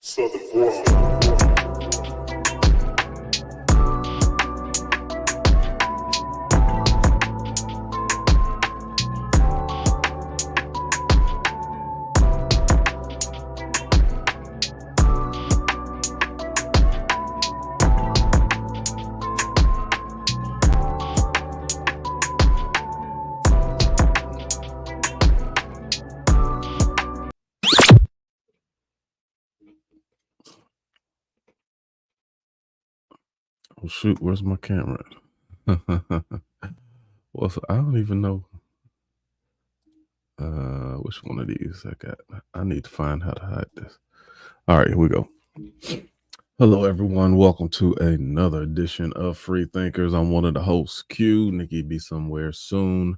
Southern boy. Oh shoot, where's my camera? I don't even know which one of these I got. I need to find how to hide this. All right, here we go. Hello everyone, welcome to another edition of Free Thinkers. I'm one of the hosts, Q. Nikki be somewhere soon.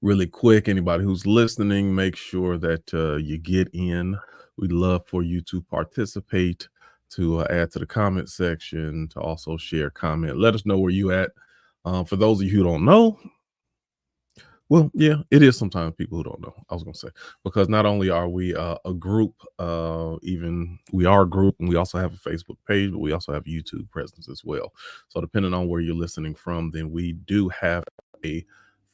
Really quick, anybody who's listening, make sure that you get in. We'd love for you to participate, to add to the comment section, to also share, comment. Let us know where you at. For those of you who don't know, well, yeah, it is sometimes people who don't know. I was going to say, because not only are we a group, we are a group, and we also have a Facebook page, but we also have YouTube presence as well. So depending on where you're listening from, then we do have a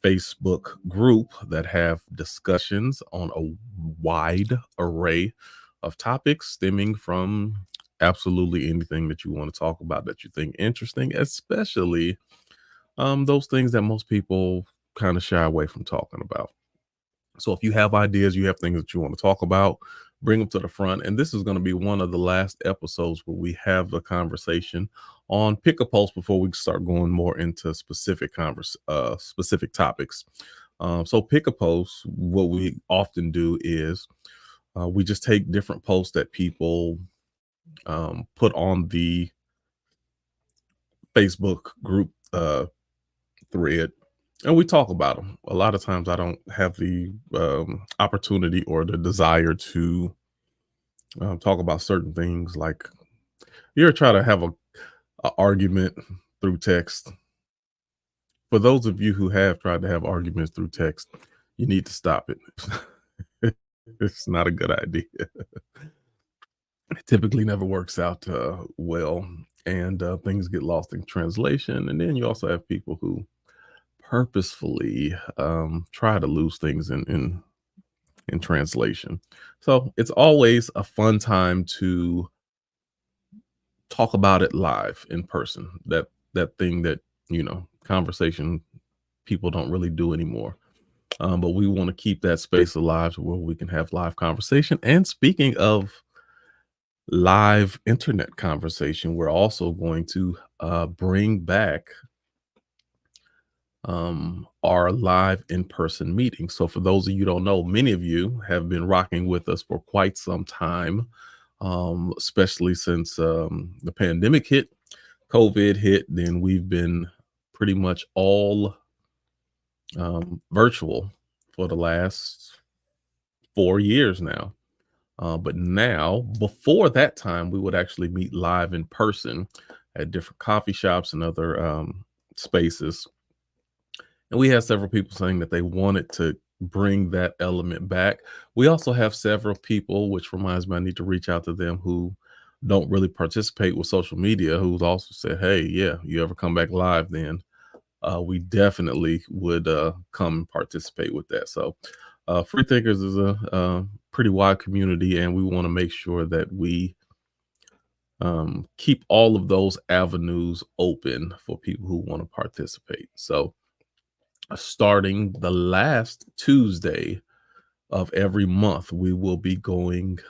Facebook group that have discussions on a wide array of topics stemming from absolutely anything that you want to talk about that you think interesting, especially those things that most people kind of shy away from talking about. So if you have ideas, you have things that you want to talk about, bring them to the front. And this is going to be one of the last episodes where we have a conversation on pick a post before we start going more into specific specific topics. So pick a post. What we often do is we just take different posts that people put on the Facebook group thread, and we talk about them. A lot of times I don't have the opportunity or the desire to talk about certain things. Like, you ever try to have a argument through text? For those of you who have tried to have arguments through text, you need to stop it. It's not a good idea. It typically never works out well, and things get lost in translation. And then you also have people who purposefully try to lose things in translation. So it's always a fun time to talk about it live in person. That thing that, conversation people don't really do anymore. But we want to keep that space alive where we can have live conversation. And speaking of live internet conversation, we're also going to bring back our live in-person meetings. So for those of you who don't know, many of you have been rocking with us for quite some time, especially since the pandemic hit, COVID hit. Then we've been pretty much all virtual for the last 4 years now. But now, before that time, we would actually meet live in person at different coffee shops and other spaces. And we had several people saying that they wanted to bring that element back. We also have several people, which reminds me, I need to reach out to them, who don't really participate with social media, who's also said, hey, yeah, you ever come back live, then we definitely would come and participate with that. So Free Thinkers is a pretty wide community, and we want to make sure that we keep all of those avenues open for people who want to participate. So starting the last Tuesday of every month, we will be going,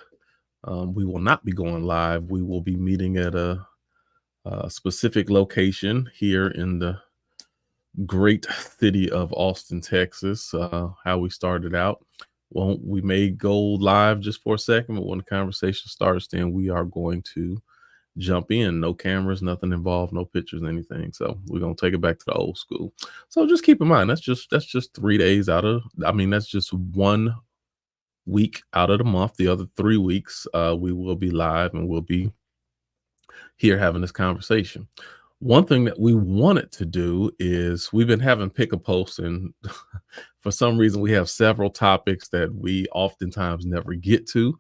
we will not be going live. We will be meeting at a specific location here in the great city of Austin, Texas. How we started out. Well, we may go live just for a second, but when the conversation starts, then we are going to jump in. No cameras, nothing involved, no pictures, anything. So we're gonna take it back to the old school. So just keep in mind, that's just 3 days out of, that's just 1 week out of the month. The other 3 weeks, we will be live and we'll be here having this conversation. One thing that we wanted to do is, we've been having pick a post, and for some reason we have several topics that we oftentimes never get to.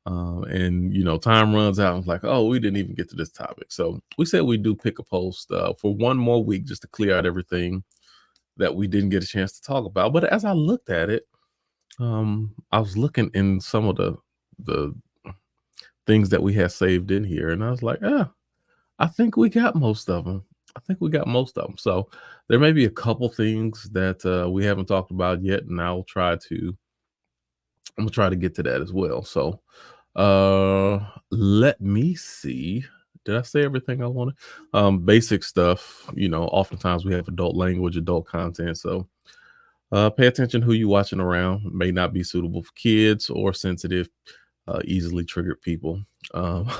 And time runs out. I was like, oh, we didn't even get to this topic. So we said we do pick a post for one more week just to clear out everything that we didn't get a chance to talk about. But as I looked at it, I was looking in some of the things that we had saved in here, and I was like, I think we got most of them. I think we got most of them. So there may be a couple things that we haven't talked about yet, and I'm gonna try to get to that as well. So let me see. Did I say everything I wanted? Basic stuff. Oftentimes we have adult language, adult content. So pay attention who you watching around. May not be suitable for kids or sensitive, easily triggered people. Um,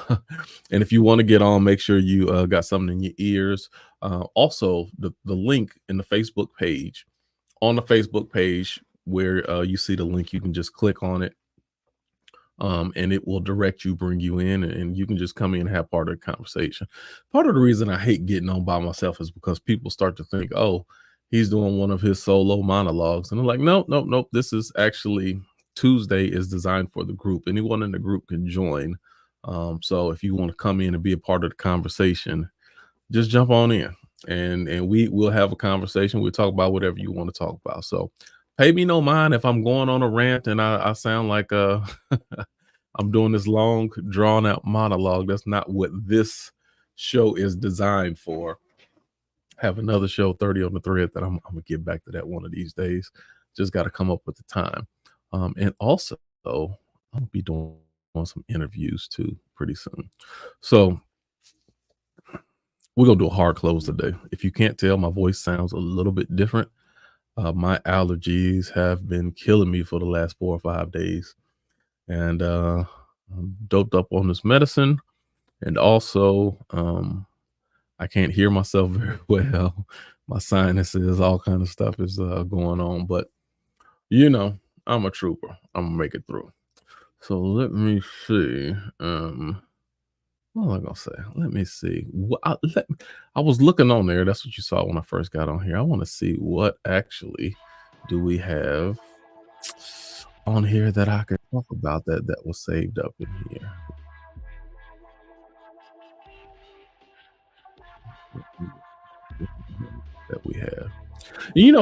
and if you want to get on, make sure you got something in your ears. Also, the link in the Facebook page, on the Facebook page where you see the link, you can just click on it, and it will direct you, bring you in, and you can just come in and have part of the conversation. Part of the reason I hate getting on by myself is because people start to think, oh, he's doing one of his solo monologues. And I'm like, nope, nope, nope. This is actually Tuesday is designed for the group. Anyone in the group can join. So if you want to come in and be a part of the conversation, just jump on in and we will have a conversation. We'll talk about whatever you want to talk about. So pay me no mind if I'm going on a rant and I sound like I'm doing this long, drawn out monologue. That's not what this show is designed for. Have another show, 30 on the thread, that I'm gonna get back to that one of these days. Just got to come up with the time. And also, I'm gonna be doing some interviews too pretty soon. So we're gonna do a hard close today. If you can't tell, my voice sounds a little bit different. My allergies have been killing me for the last 4 or 5 days, and I'm doped up on this medicine, and also I can't hear myself very well. My sinuses, all kind of stuff is going on, but I'm a trooper. I'm gonna make it through. So let me see. What am I gonna say? Let me see. I was looking on there. That's what you saw when I first got on here. I want to see what actually do we have on here that I could talk about that was saved up in here. That we have.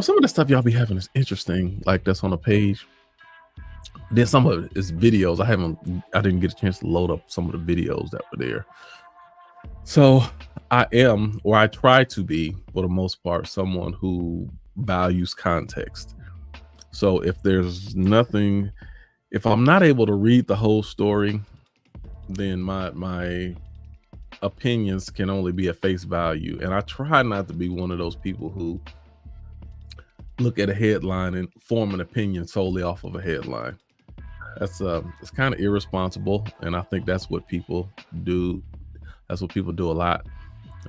Some of the stuff y'all be having is interesting, like that's on the page. Then some of it is videos. I didn't get a chance to load up some of the videos that were there. So I am, or I try to be, for the most part, someone who values context. So if I'm not able to read the whole story, then my opinions can only be at face value. And I try not to be one of those people who look at a headline and form an opinion solely off of a headline. That's it's kind of irresponsible, and I think that's what people do. That's what people do a lot.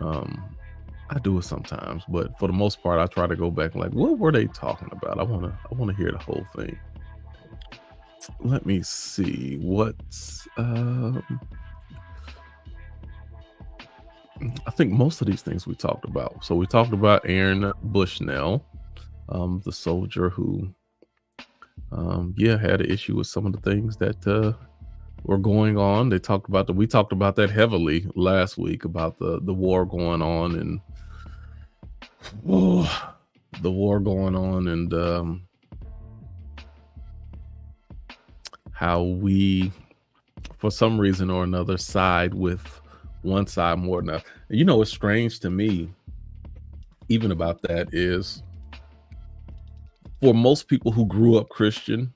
I do it sometimes, but for the most part, I try to go back and like, what were they talking about? I wanna hear the whole thing. Let me see what's. I think most of these things we talked about. So we talked about Aaron Bushnell, the soldier who, had an issue with some of the things that were going on. We talked about that heavily last week about the war going on and how we, for some reason or another, side with one side more than another. What's strange to me, even about that, is for most people who grew up Christian,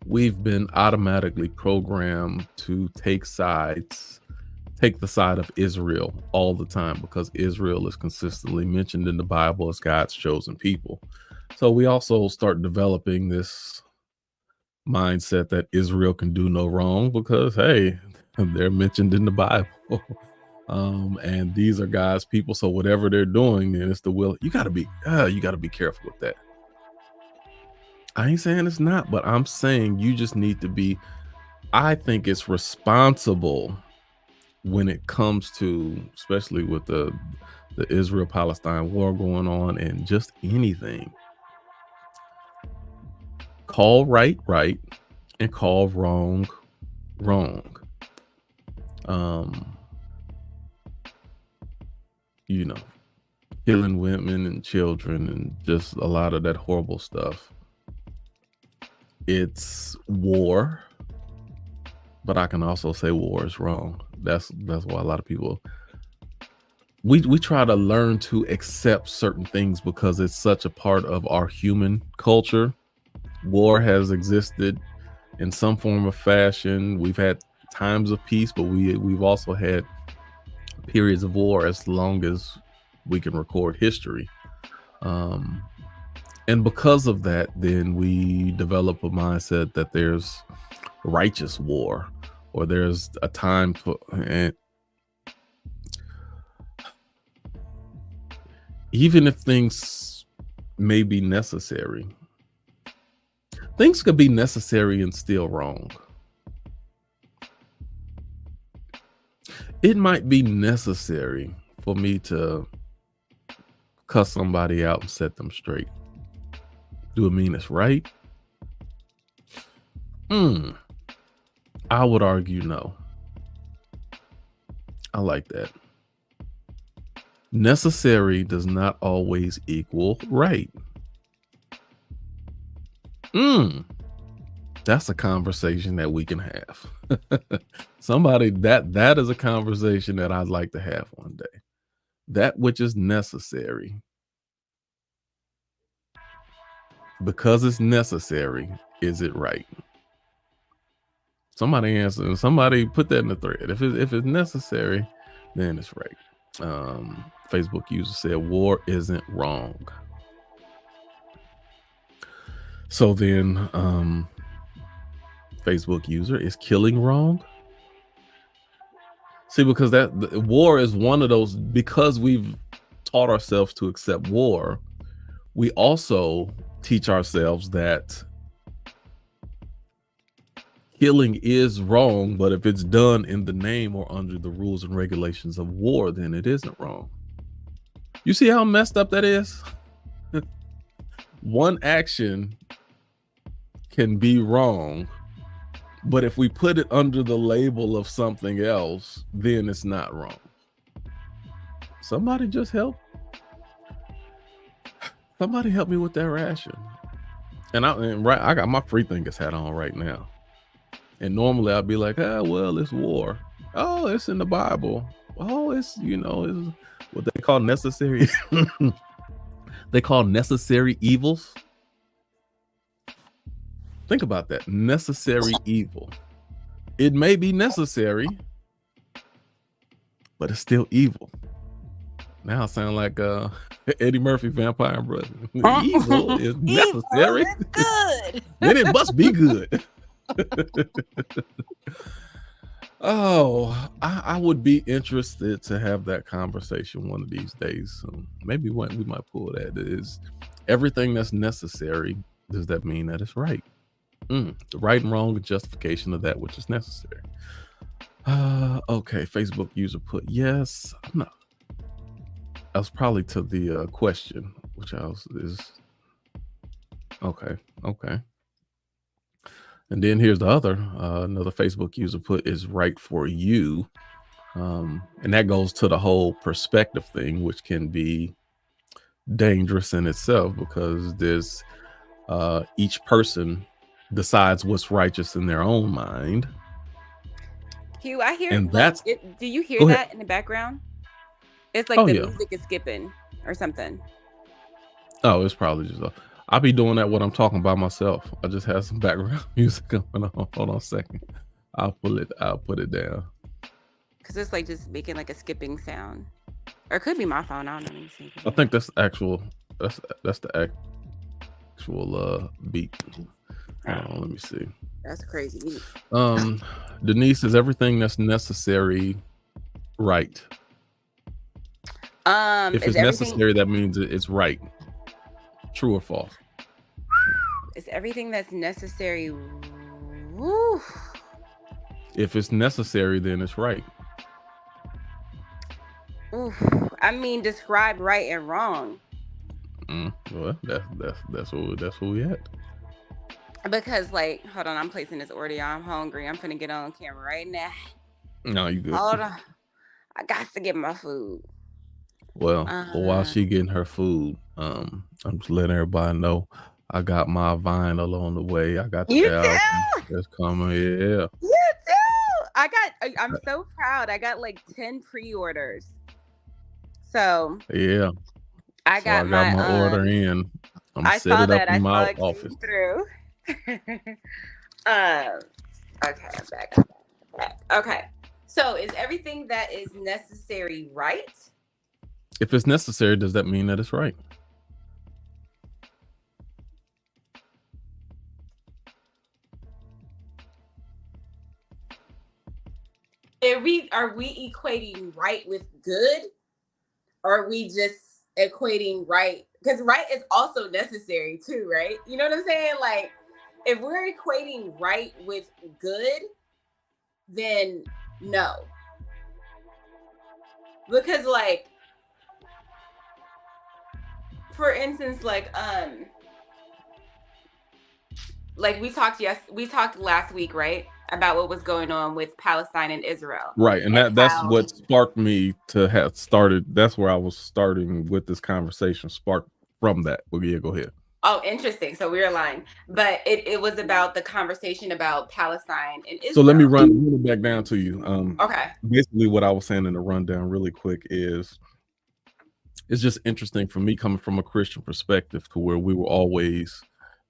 we've been automatically programmed to take the side of Israel all the time because Israel is consistently mentioned in the Bible as God's chosen people. So we also start developing this mindset that Israel can do no wrong because, hey, they're mentioned in the Bible. And these are God's people. So whatever they're doing, then it's the will. You gotta be careful with that. I ain't saying it's not, but I'm saying you just need to be. I think it's responsible when it comes to, especially with the Israel-Palestine war going on and just anything. Call right, and call wrong wrong. Um, you know, killing women and children and just a lot of that horrible stuff. It's war, but I can also say war is wrong. That's why a lot of people we try to learn to accept certain things because it's such a part of our human culture. War has existed in some form of fashion. We've had times of peace, but we've also had periods of war as long as we can record history. Um, and because of that, then we develop a mindset that there's righteous war or there's a time for, and even if things may be necessary, things could be necessary and still wrong. It might be necessary for me to cuss somebody out and set them straight. Do it mean it's right? I would argue no. I like that. Necessary does not always equal right. That's a conversation that we can have. Somebody that is a conversation that I'd like to have one day. That which is necessary, because it's necessary, is it right? Somebody answer. Somebody put that in the thread. If it's necessary, then it's right. Facebook user said war isn't wrong. So then, Facebook user, is killing wrong? See, because that war is one of those, because we've taught ourselves to accept war, we also teach ourselves that killing is wrong, but if it's done in the name or under the rules and regulations of war, then it isn't wrong. You see how messed up that is? One action can be wrong, but if we put it under the label of something else, then it's not wrong. Somebody just help. Somebody help me with that ration. And I got my free thinkers hat on right now. And normally I'd be like, well, it's war. Oh, it's in the Bible. Oh, it's, it's what they call necessary. They call necessary evils. Think about that. Necessary evil. It may be necessary, but it's still evil. Now I sound like Eddie Murphy, Vampire Brother. Evil is necessary. Evil is good. Then it must be good. Oh, I would be interested to have that conversation one of these days. So maybe we might pull that. Is everything that's necessary, does that mean that it's right? The right and wrong justification of that which is necessary. Okay, Facebook user put yes. I'm not. I was probably to the question, which is okay. And then here's the other, another Facebook user put is right for you. And that goes to the whole perspective thing, which can be dangerous in itself because there's each person decides what's righteous in their own mind. Hugh, I hear, and that's do you hear that in the background? It's like music is skipping or something. Oh, it's probably just I'll be doing that when I'm talking by myself. I just have some background music going on. Hold on a second. I'll put it down. Because it's like just making like a skipping sound. Or it could be my phone. I don't know. I think that's actual. That's the actual beat. Hold on, let me see. That's crazy. Denise, is everything that's necessary right? If it's necessary, that means it's right. True or false? Is everything that's necessary? Woo. If it's necessary, then it's right. Oof. I mean, describe right and wrong. Well, that's what we at. Because, like, hold on, I'm placing this order, y'all. I'm hungry. I'm finna get on camera right now. No, you good. Hold on. I got to get my food. Well, while Uh, she getting her food, I'm just letting everybody know I got my vinyl on the way. I got you the album too. that's coming. Yeah, You too. I'm so proud. I got like 10 pre-orders. So yeah. I So I got got my my order in. I'm I set saw it up that. in I my saw it office. came through. um okay, I'm back. I'm back. Okay. So is everything that is necessary right? If it's necessary, does that mean that it's right? Are we equating right with good? Or are we just equating right? Because right is also necessary too, right? You know what I'm saying? Like, if we're equating right with good, then no. Because, for instance, like we talked last week, right? About what was going on with Palestine and Israel. Right, and And that's how what sparked me to have started. That's where I was starting with this conversation. Sparked from that. Well, yeah, go ahead. oh, interesting. So we're aligned. But it was about the conversation about Palestine and So let me Israel. run it back down to you. Okay. Basically, what I was saying in the rundown, really quick, is it's just interesting for me coming from a Christian perspective, to where we were always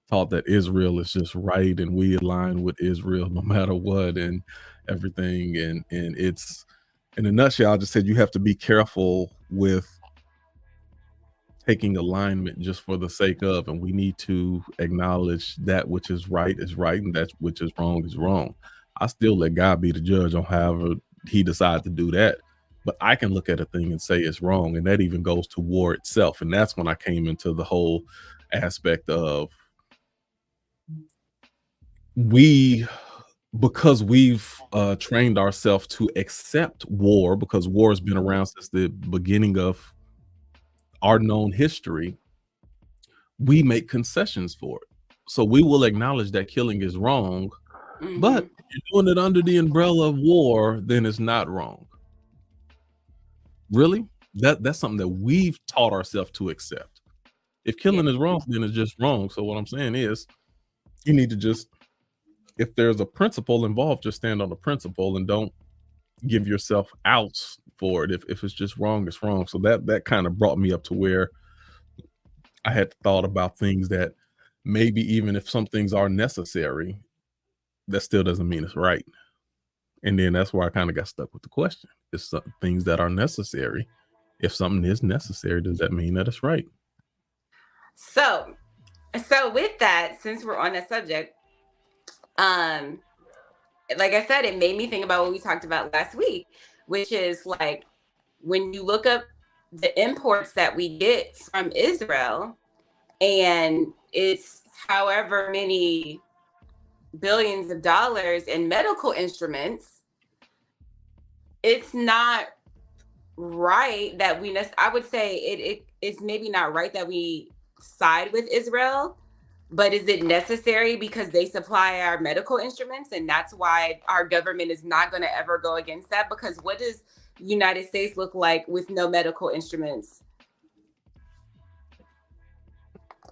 taught that Israel is just right and we align with Israel no matter what and everything. And it's, in a nutshell, I just said you have to be careful with taking alignment just for the sake of, and we need to acknowledge that which is right and that which is wrong is wrong. I still let God be the judge on however he decides to do that. But I can look at a thing and say it's wrong, and that even goes to war itself. And that's when I came into the whole aspect of we, because we've trained ourselves to accept war, because war has been around since the beginning of our known history, we make concessions for it. So we will acknowledge that killing is wrong, but Mm-hmm. if you're doing it under the umbrella of war, then it's not wrong. Really? That's something that we've taught ourselves to accept. If Yeah. killing is wrong, then it's just wrong. So what I'm saying is, you need to just, if there's a principle involved, just stand on the principle and don't give yourself outs for it. If it's just wrong, it's wrong. So that kind of brought me up to where I had thought about things that maybe even if some things are necessary, that still doesn't mean it's right. And then that's where I kind of got stuck with the question. It's some things that are necessary. If something is necessary, does that mean that it's right? So with that, since we're on that subject, um, like I said, it made me think about what we talked about last week, which is like when you look up the imports that we get from Israel, and it's however many billions of dollars in medical instruments, it's not right that I would say it's maybe not right that we side with Israel, but is it necessary because they supply our medical instruments, and that's why our government is not going to ever go against that? Because what does United States look like with no medical instruments?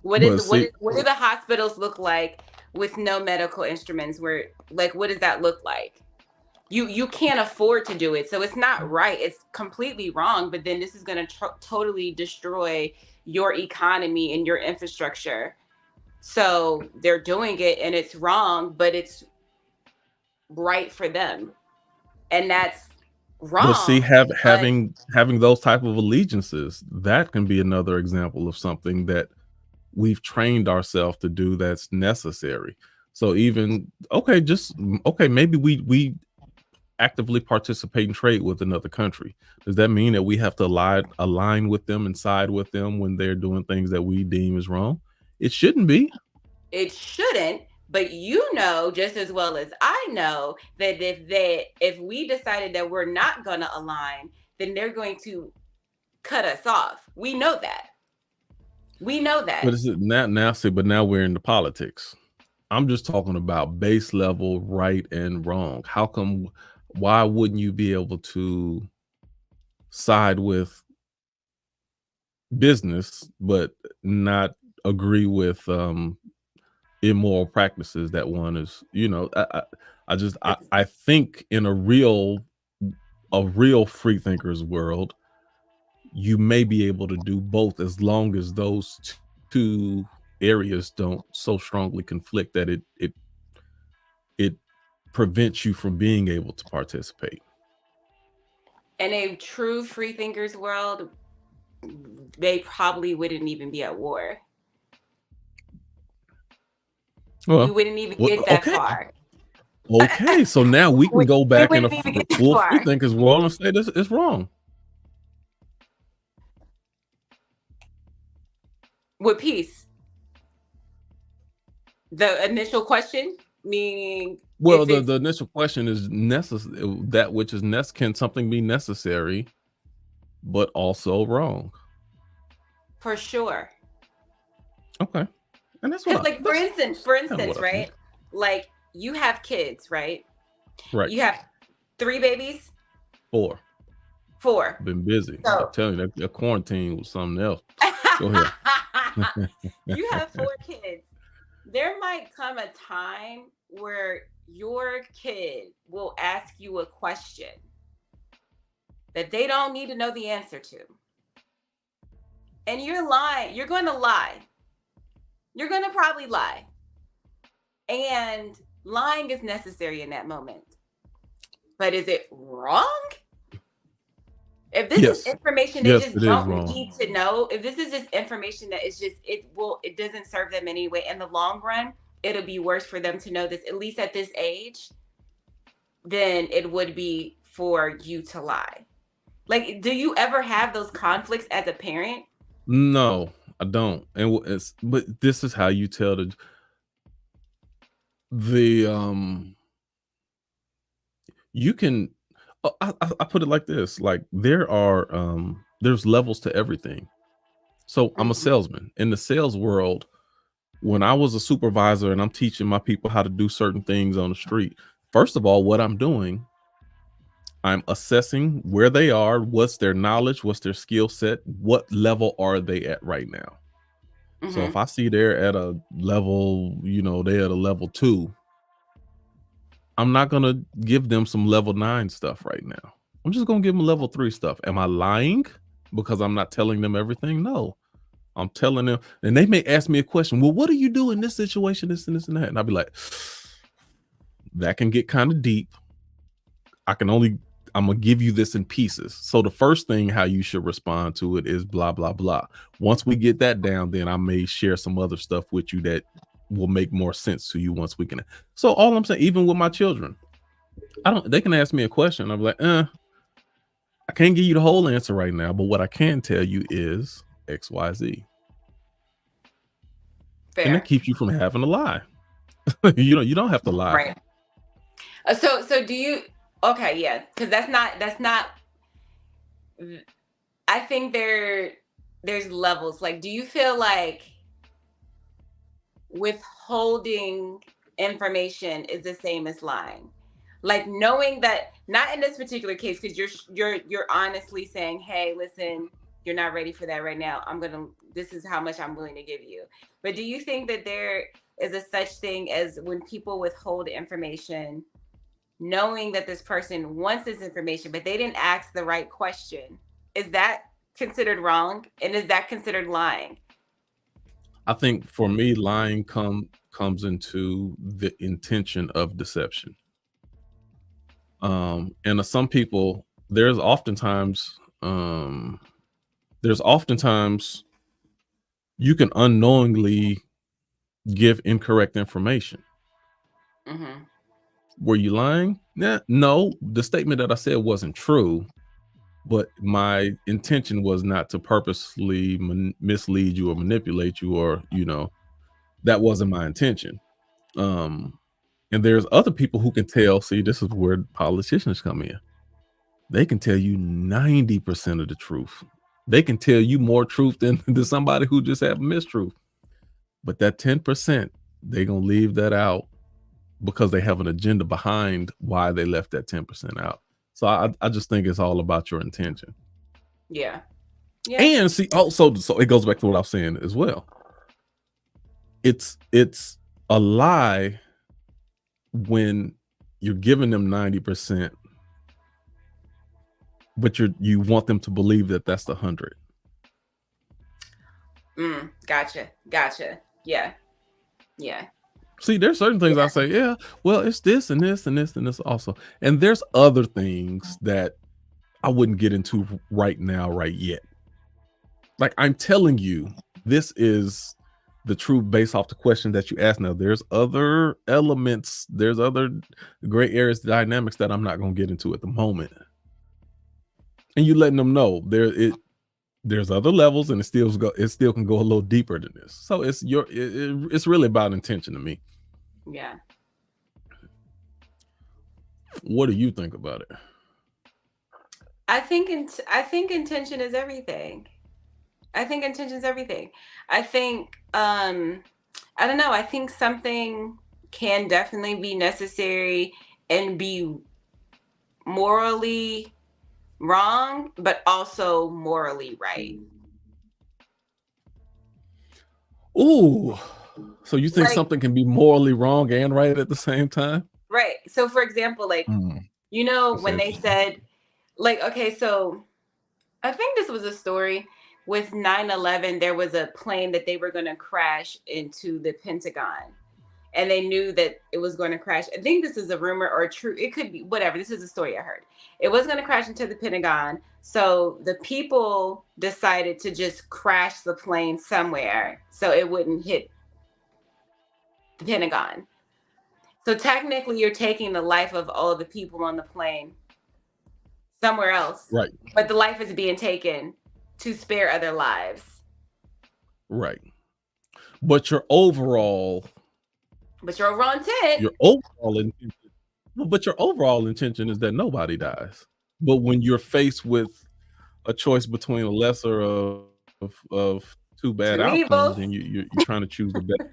What Well, is see, what do the hospitals look like with no medical instruments? Where, like, what does that look like? You can't afford to do it, so it's not right. It's completely wrong. But then this is going to totally destroy your economy and your infrastructure. So they're doing it, and it's wrong, but it's right for them, and that's but see, wrong. But having those type of allegiances, that can be another example of something that we've trained ourselves to do that's necessary. So even okay, maybe we actively participate in trade with another country. Does that mean that we have to align with them and side with them when they're doing things that we deem is wrong? It shouldn't be. it shouldn't. But you know just as well as I know that if we decided that we're not going to align, then they're going to cut us off. We know that. We know But that. is it now? See, but now we're into politics. I'm just talking about base level right and wrong. How come why wouldn't you be able to side with business but not agree with immoral practices that one is, I just I think in a real free thinkers world, you may be able to do both as long as those two areas don't so strongly conflict that it prevents you from being able to participate. In a true free thinkers world, they probably wouldn't even be at war. We Well, wouldn't even well, get that okay, far. okay. So now we can we, go we back in a wouldn't even get that full free far. thinkers world and say this is wrong. With peace, the initial question, meaning Well, if the it's the initial question is necessary. That which is can something be necessary but also wrong? for sure. Okay, and Because, like, for that's instance, for kind of what instance, I think. right? Like, you have kids, right? Right, You have three babies, 4. four. Been busy. I'm So telling you, that quarantine was something else. Go ahead. you have four kids. There might come a time where your kid will ask you a question that they don't need to know the answer to. And you're lying. You're going to lie. You're going to probably lie. And lying is necessary in that moment. But is it wrong? If this is Yes, information they yes, just it is don't wrong. need to know, if this is just information that is just it doesn't serve them anyway in the long run, it'll be worse for them to know this, at least at this age, than it would be for you to lie. Like, do you ever have those conflicts as a parent? No, I don't. And but this is how you tell the you can I put it like this, like there's levels to everything. So I'm a Mhm. salesman. In the sales world, when I was a supervisor and I'm teaching my people how to do certain things on the street, first of all, what I'm doing, I'm assessing where they are, what's their knowledge, what's their skill set, what level are they at right now. So if Mhm. I see they're at a level, they're at a level 2, I'm not gonna give them some level 9 stuff right now. I'm just gonna give them level 3 stuff. Am I lying because I'm not telling them everything? No. I'm telling them, and they may ask me a question. Well, what do you do in this situation? This and this and that. And I'll be like, that can get kind of deep. I'm gonna give you this in pieces. So the first thing how you should respond to it is blah blah blah. Once we get that down, then I may share some other stuff with you that will make more sense to you once we can. So all I'm saying, even with my children, they can ask me a question. I'm like, I can't give you the whole answer right now, but what I can tell you is XYZ. And that Fair. keeps you from having to lie. You don't have to lie. Right. So do you, okay, yeah, cuz that's not I think there's levels. Like, do you feel like withholding information is the same as lying? Like, knowing that, not in this particular case, because you're honestly saying, hey, listen, you're not ready for that right now. This is how much I'm willing to give you. But do you think that there is a such thing as when people withhold information, knowing that this person wants this information, but they didn't ask the right question? Is that considered wrong? And is that considered lying? I think for me, lying comes into the intention of deception. And to some people, there's oftentimes you can unknowingly give incorrect information. Hmm. Were you lying? Nah, no, the statement that I said wasn't true, but my intention was not to purposely mislead you or manipulate you, or that wasn't my intention. Um, and there's other people who can tell. See, this is where politicians come in. They can tell you 90% of the truth. They can tell you more truth than somebody who just have mistruth. But that 10%, they're gonna leave that out because they have an agenda behind why they left that 10% out. So I just think it's all about your intention. Yeah. Yeah. And see, also, so it goes back to what I was saying as well. It's a lie when you're giving them 90%, but you want them to believe that that's the 100. Gotcha. Yeah. See, there's certain things I Yeah. say, yeah, well, it's this and this and this and this also. And there's other things that I wouldn't get into right now, right yet. Like I'm telling you, this is the truth based off the question that you asked. Now, there's other elements, there's other gray areas, dynamics that I'm not going to get into at the moment. And you letting them know there's other levels, and it still can go a little deeper than this. So it's really about intention to me. Yeah. What do you think about it? I think intention is everything. I think intention is everything. I think I don't know. I think something can definitely be necessary and be morally wrong, but also morally right. Ooh, so you think Like, something can be morally wrong and right at the same time? right. So for example, like, That's when they interesting. said, like, okay, so I think this was a story with 9/11. There was a plane that they were going to crash into the Pentagon. And they knew that it was going to crash. I think this is a rumor or true. It could be whatever. This is a story I heard. It was going to crash into the Pentagon. So the people decided to just crash the plane somewhere so it wouldn't hit the Pentagon. So technically, you're taking the life of all of the people on the plane somewhere else. Right. But the life is being taken to spare other lives. Right. But your overall intent. your overall intention, but your overall intention is that nobody dies. But when you're faced with a choice between a lesser of two bad Two outcomes, evils. and you're trying to choose the best.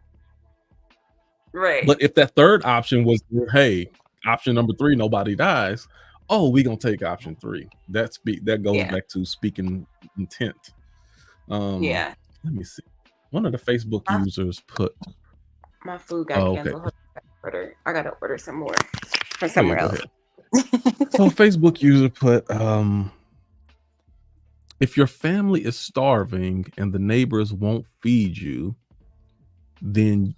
Right. But if that third option was, hey, option number 3, nobody dies. Oh, we gonna take option 3. That goes Yeah. back to speaking intent. Yeah. Let me see. One of the Facebook users put. My food got Oh, okay. canceled. I gotta order some more from Oh yeah, somewhere go else. ahead. So a Facebook user put, if your family is starving and the neighbors won't feed you, then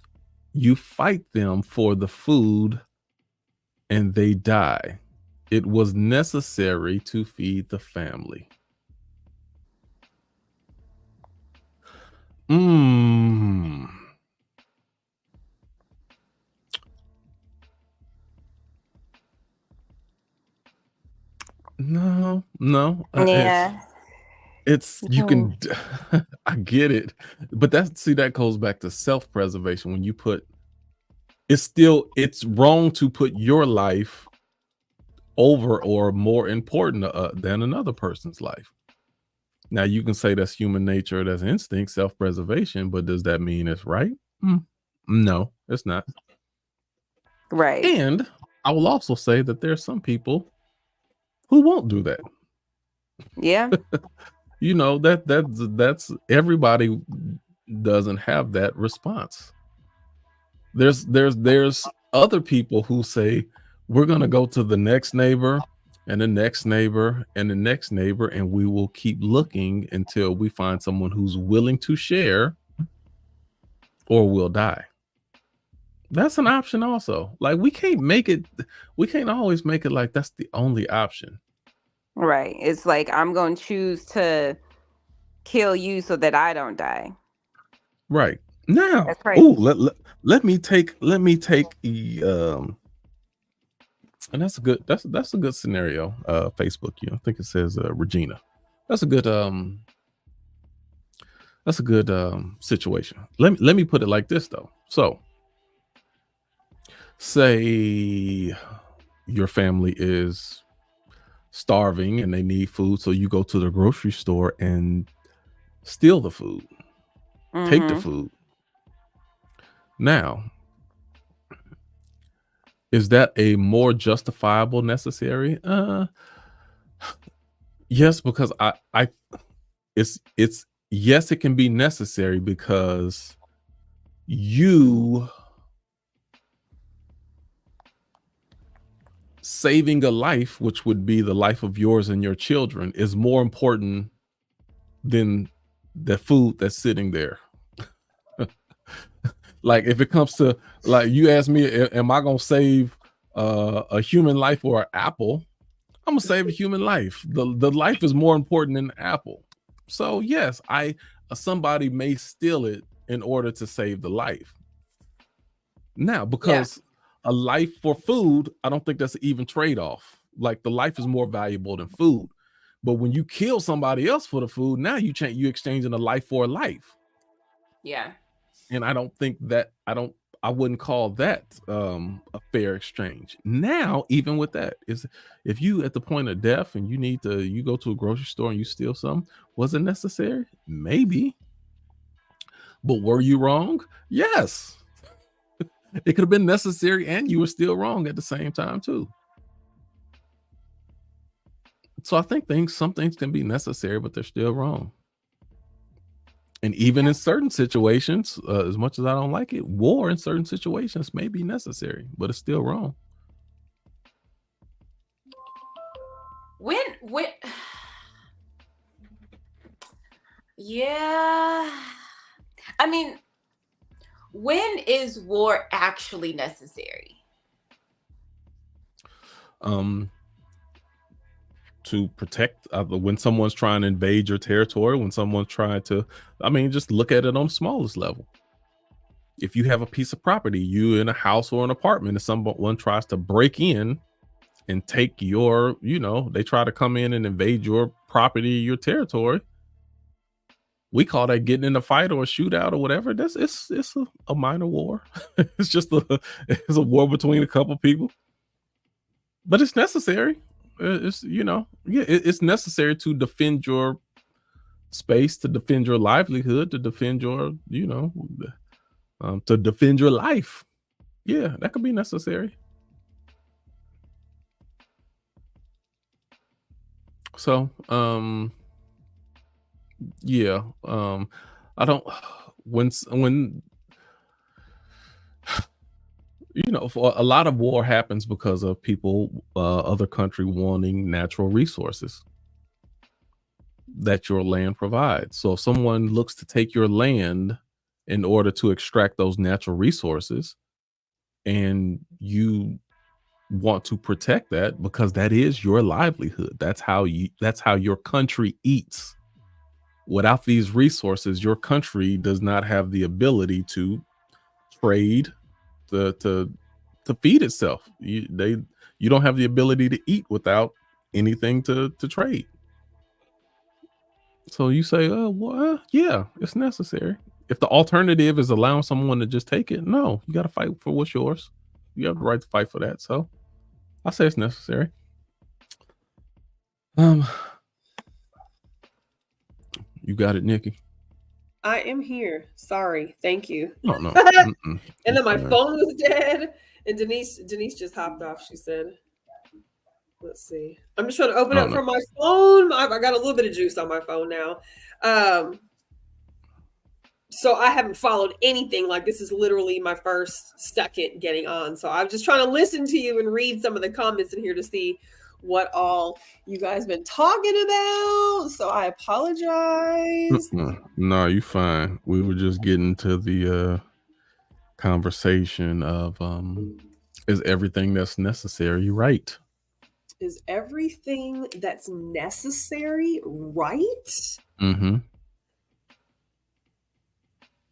you fight them for the food and they die. It was necessary to feed the family. No. Yeah. It's you can I get it, but that goes back to self-preservation. When you put, it's wrong to put your life over or more important than another person's life. Now you can say that's human nature, that's instinct, self-preservation, but does that mean it's right? No, it's not. Right. And I will also say that there's some people who won't do that. Yeah. That's everybody doesn't have that response. There's other people who say we're going to go to the next neighbor and the next neighbor and the next neighbor, and we will keep looking until we find someone who's willing to share, or we'll die. That's an option also. Like we can't always make it like that's the only option. Right. It's like I'm going to choose to kill you so that I don't die. Right. Now, That's crazy. let me take and that's a good scenario. Facebook, I think it says Regina. That's a good situation. Let me put it like this though. So say your family is starving and they need food, so you go to the grocery store and steal the food. Take the food. Now, Is that a more justifiable necessary? Yes, because I it's yes, it can be necessary because you saving a life, which would be the life of yours and your children, is more important than the food that's sitting there. Like if it comes to, like, you ask me, am I gonna save a human life or an apple? I'm gonna save a human life. The life is more important than the apple. So yes, somebody may steal it in order to save the life. Now, Yeah. because a life for food, I don't think that's an even trade-off. Like the life is more valuable than food. But when you kill somebody else for the food, now you exchanging a life for a life. Yeah. And I don't think that I wouldn't call that a fair exchange. Now, even with that, is if you at the point of death and you go to a grocery store and you steal something, was it necessary? Maybe. But were you wrong? Yes. It could have been necessary and you were still wrong at the same time too. So I think some things can be necessary, but they're still wrong. And even in certain situations, as much as I don't like it, war in certain situations may be necessary, but it's still wrong. When yeah. I mean, when is war actually necessary? To protect when someone's trying to invade your territory, when someone's trying to, just look at it on the smallest level. If you have a piece of property, you in a house or an apartment, and someone tries to break in and take your, they try to come in and invade your property, your territory, we call that getting in a fight or a shootout or whatever. It's a minor war. It's just it's a war between a couple people, but it's necessary. It's it's necessary to defend your space, to defend your livelihood, to defend your to defend your life. Yeah, that could be necessary. So yeah, I don't when for a lot of war happens because of people, other country wanting natural resources that your land provides. So if someone looks to take your land in order to extract those natural resources, and you want to protect that because that is your livelihood. That's how your country eats. Without these resources, your country does not have the ability to trade, to feed itself. You don't have the ability to eat without anything to trade. So you say, well, yeah, it's necessary. If the alternative is allowing someone to just take it, no, you got to fight for what's yours. You have the right to fight for that. So I say it's necessary. You got it, Nikki. I am here. Sorry. Thank you. No. And then my phone was dead. And Denise just hopped off. She said, let's see. I'm just trying to open up from my phone. I got a little bit of juice on my phone now. So I haven't followed anything. Like, this is literally my first second getting on. So I'm just trying to listen to you and read some of the comments in here to see what all you guys been talking about. So I apologize. No, you fine. We were just getting to the conversation of is everything that's necessary right? Is everything that's necessary right? Mm-hmm.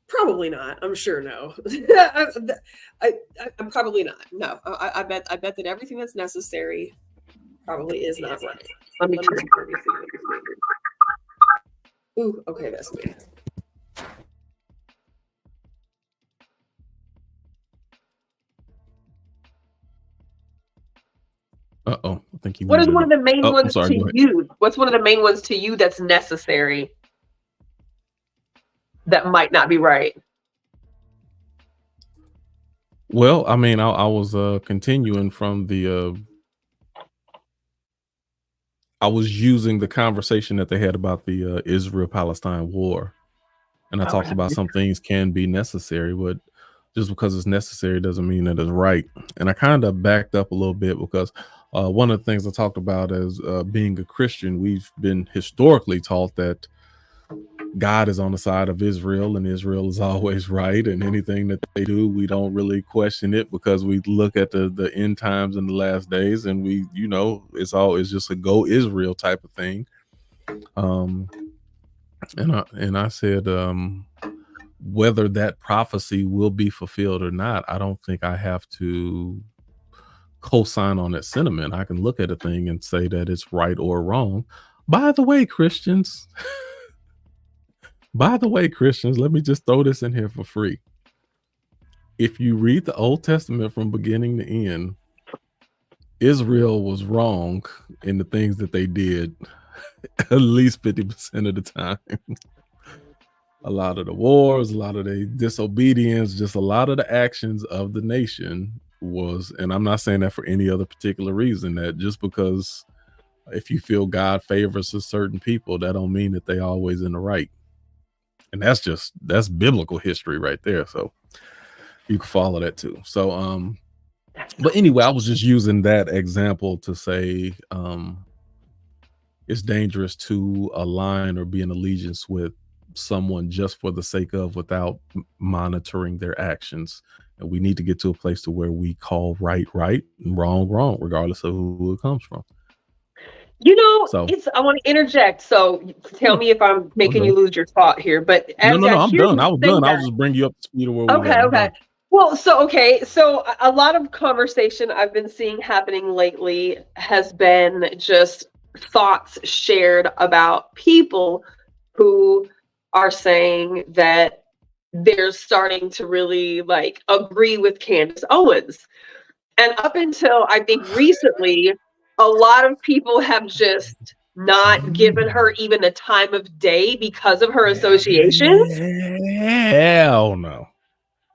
Probably not. I'm sure no. I'm probably not. No, I bet that everything that's necessary probably is not right. Let me try. Ooh, okay, that's me. I think you. What is one of the main ones to you? What's one of the main ones to you that's necessary that might not be right? Well, I mean, I was continuing from the I was using the conversation that they had about the Israel-Palestine war, and I talked Okay. about some things can be necessary, but just because it's necessary doesn't mean that it's right. And I kind of backed up a little bit because one of the things I talked about as being a Christian, we've been historically taught that God is on the side of Israel and Israel is always right, and anything that they do, we don't really question it because we look at the end times and the last days, and we, it's just a go Israel type of thing. Um, and I said, whether that prophecy will be fulfilled or not, I don't think I have to co-sign on that sentiment. I can look at a thing and say that it's right or wrong. By the way, Christians, let me just throw this in here for free. If you read the Old Testament from beginning to end, Israel was wrong in the things that they did at least 50% of the time. A lot of the wars, a lot of the disobedience, just a lot of the actions of the nation was, and I'm not saying that for any other particular reason, that just because if you feel God favors a certain people, that don't mean that they always in the right. And that's biblical history right there. So you can follow that too. So, but anyway, I was just using that example to say, it's dangerous to align or be in allegiance with someone just for the sake of, without monitoring their actions. And we need to get to a place to where we call right and wrong, regardless of who it comes from. So I want to interject. So tell me if I'm making you lose your thought here. But no, I'm done. I was done. I'll just bring you up to speed of where we got. Okay. Well, so a lot of conversation I've been seeing happening lately has been just thoughts shared about people who are saying that they're starting to really agree with Candace Owens. And up until I think recently, a lot of people have just not given her even the time of day because of her associations. Hell no.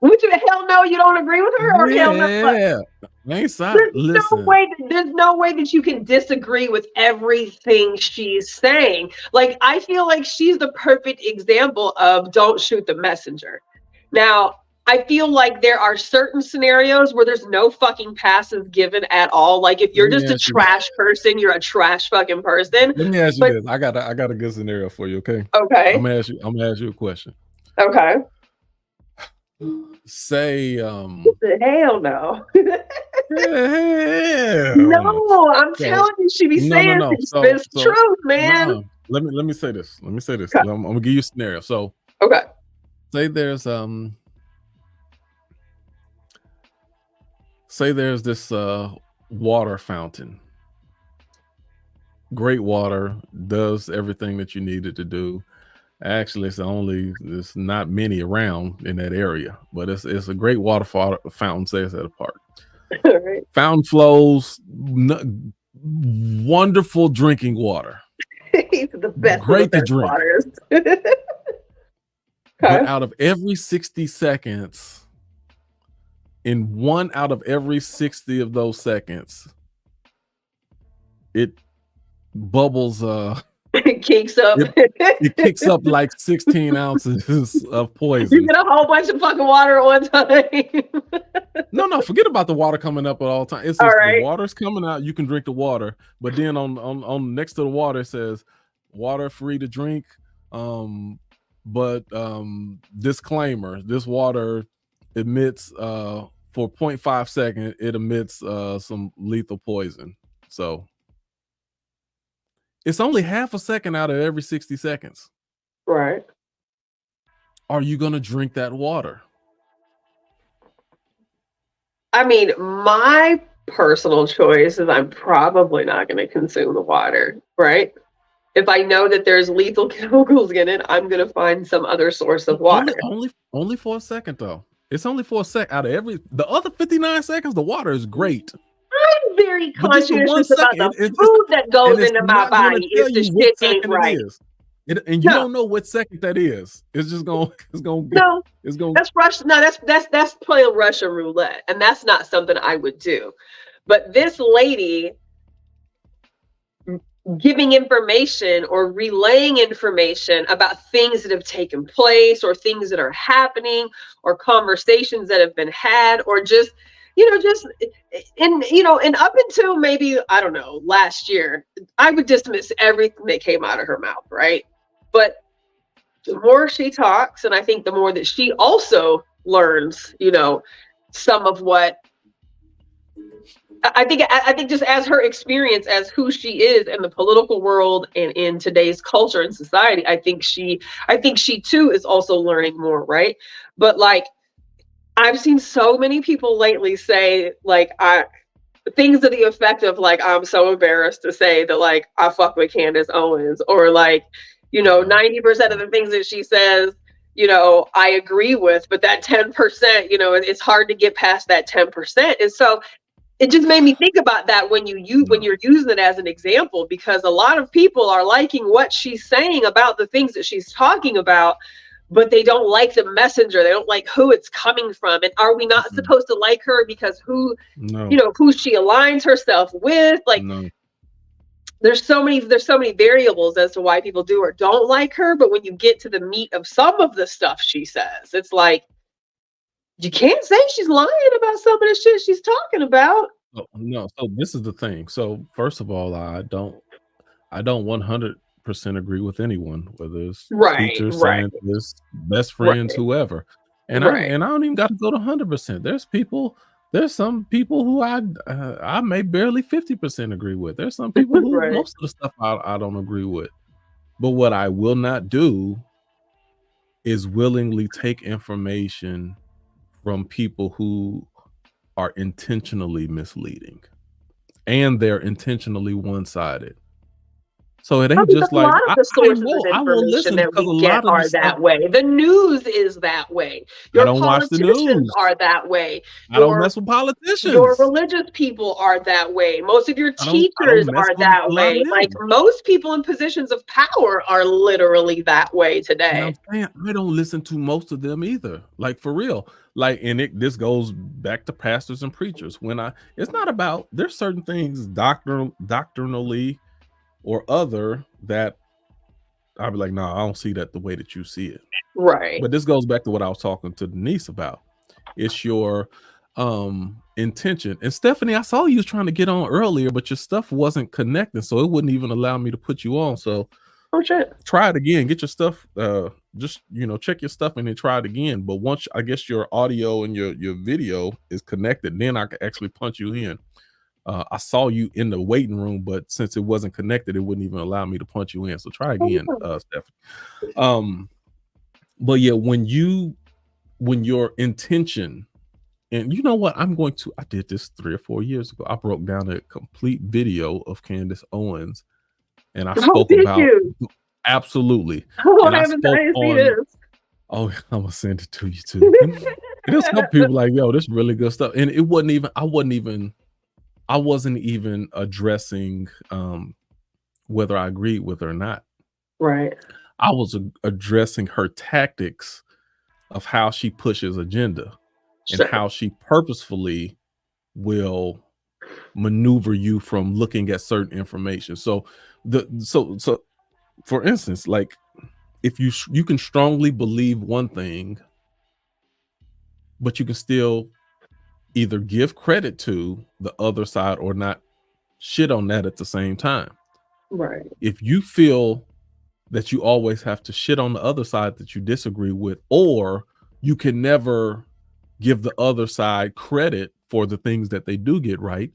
Would you hell no? You don't agree with her, or hell no? Yeah, there's no way that you can disagree with everything she's saying. I feel like she's the perfect example of don't shoot the messenger. Now, I feel like there are certain scenarios where there's no fucking passes given at all. If you're just a trash person, you're a trash fucking person. Let me ask you this. I got a good scenario for you, okay? Okay. I'm gonna ask you a question. Okay. Say hell no. Hell no, I'm telling you, she be saying it's truth, man. No. Let me say this. Okay. I'm gonna give you a scenario. So okay. Say there's this water fountain. Great water, does everything that you need it to do. Actually, there's not many around in that area, but it's a great water fountain. Say it's at a park. Right. Fountain flows, wonderful drinking water. He's the best. Great to drink. Okay. But out of every 60 seconds, in 1 out of every 60 of those seconds, it bubbles. It kicks up. It kicks up like 16 ounces of poison. You get a whole bunch of fucking water at one time. No, forget about the water coming up at all times. It's just the water's coming out. You can drink the water, but then on next to the water it says water free to drink. But disclaimer: this water emits for 0.5 seconds. It emits some lethal poison. So. It's only half a second out of every 60 seconds. Right. Are you going to drink that water? I mean, my personal choice is I'm probably not going to consume the water, right? If I know that there's lethal chemicals in it, I'm going to find some other source of water. Only for a second, though. It's only for a second out of the other 59 seconds, the water is great. I'm very conscientious about the food that goes into my body. If the shit ain't right. And you No. don't know what second that is. It's just gonna No, it's gonna that's Russia. No, that's playing Russian roulette, and that's not something I would do. But this lady giving information or relaying information about things that have taken place or things that are happening or conversations that have been had, or just and up until maybe, I don't know, last year, I would dismiss everything that came out of her mouth, right? But the more she talks, and I think the more that she also learns, some of what I think just as her experience as who she is in the political world and in today's culture and society, I think she too is also learning more, right? But like, I've seen so many people lately say like things to the effect of like, I'm so embarrassed to say that like I fuck with Candace Owens, or like, 90% of the things that she says, I agree with, but that 10%, it's hard to get past that 10%. And so it just made me think about that when you're using it as an example, because a lot of people are liking what she's saying about the things that she's talking about, but they don't like the messenger. They don't like who it's coming from. And are we not supposed to like her because who she aligns herself with? Like, there's so many variables as to why people do or don't like her. But when you get to the meat of some of the stuff she says, it's like, you can't say she's lying about some of the shit she's talking about. Oh, no. So this is the thing. So first of all, I don't 100% agree with anyone, whether it's teachers, scientists, best friends, whoever. And I don't even got to go to 100%. There's some people who I may barely 50% agree with. There's some people who most of the stuff I don't agree with. But what I will not do is willingly take information from people who are intentionally misleading, and they're intentionally one-sided. So it ain't just a like lot of the sources of I will information listen that because a we get lot of are that way. The news is that way. I Your don't watch the politicians news. are that way. I don't mess with politicians. Your religious people are that way. Most of your I teachers don't mess are with that a lot way. of them. Like, most people in positions of power are literally that way And today. I'm saying I don't listen to most of them either. Like, for real. Like, and this goes back to pastors and preachers. It's not about, there's certain things doctrinally or other that I'll be like, no, I don't see that the way that you see it. Right. But this goes back to what I was talking to Denise about. It's your intention. And Stephanie, I saw you was trying to get on earlier, but your stuff wasn't connecting, so it wouldn't even allow me to put you on. So try it again. Get your stuff. Just check your stuff and then try it again. But once I guess your audio and your video is connected, then I can actually punch you in. I saw you in the waiting room, but since it wasn't connected, it wouldn't even allow me to punch you in. So try again, Stephanie. But yeah, when your intention, and you know what, I did this 3 or 4 years ago. I broke down a complete video of Candace Owens, and I spoke about absolutely. And I spoke on. Oh, I'm gonna send it to you too. There's some people like, yo, this is really good stuff, and it wasn't even. I wasn't even addressing whether I agreed with her or not. Right. I was addressing her tactics of how she pushes agenda and how she purposefully will maneuver you from looking at certain information. So for instance, like, if you can strongly believe one thing, but you can still either give credit to the other side or not shit on that at the same time. Right. If you feel that you always have to shit on the other side that you disagree with, or you can never give the other side credit for the things that they do get right,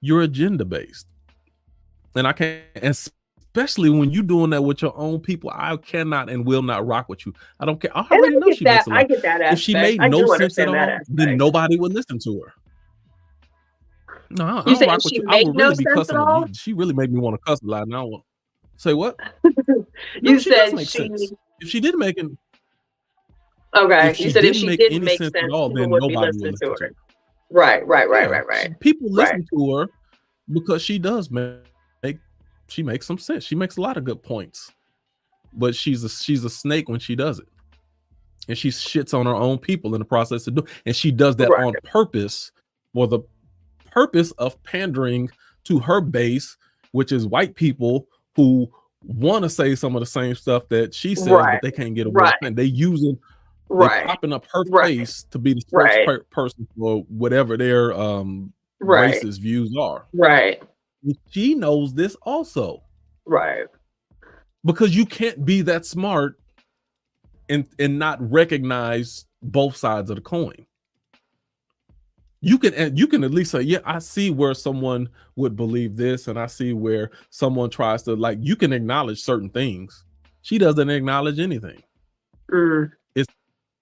you're agenda based. And I can't, especially when you're doing that with your own people, I cannot and will not rock with you. I don't care. I already know she makes a lot. I get that aspect. If she made no sense at all, then nobody would listen to her. No, I don't rock with you. I would really be cussing her. She really made me want to cuss a lot. Now, say what? You said make sense. If she didn't make it, okay. You said if she didn't make sense at all, then nobody would listen to her. Right. People listen to her because she does she makes some sense. She makes a lot of good points. but she's a snake when she does it, and she shits on her own people in the process of doing, and she does that on purpose for the purpose of pandering to her base, which is white people who want to say some of the same stuff that she says, but they can't get away with it. They using they popping up her face to be the spokesperson for whatever their racist views are. She knows this also. Because you can't be that smart and not recognize both sides of the coin. You can at least say, yeah, I see where someone would believe this, and I see where someone tries to, like, you can acknowledge certain things. She doesn't acknowledge anything. It's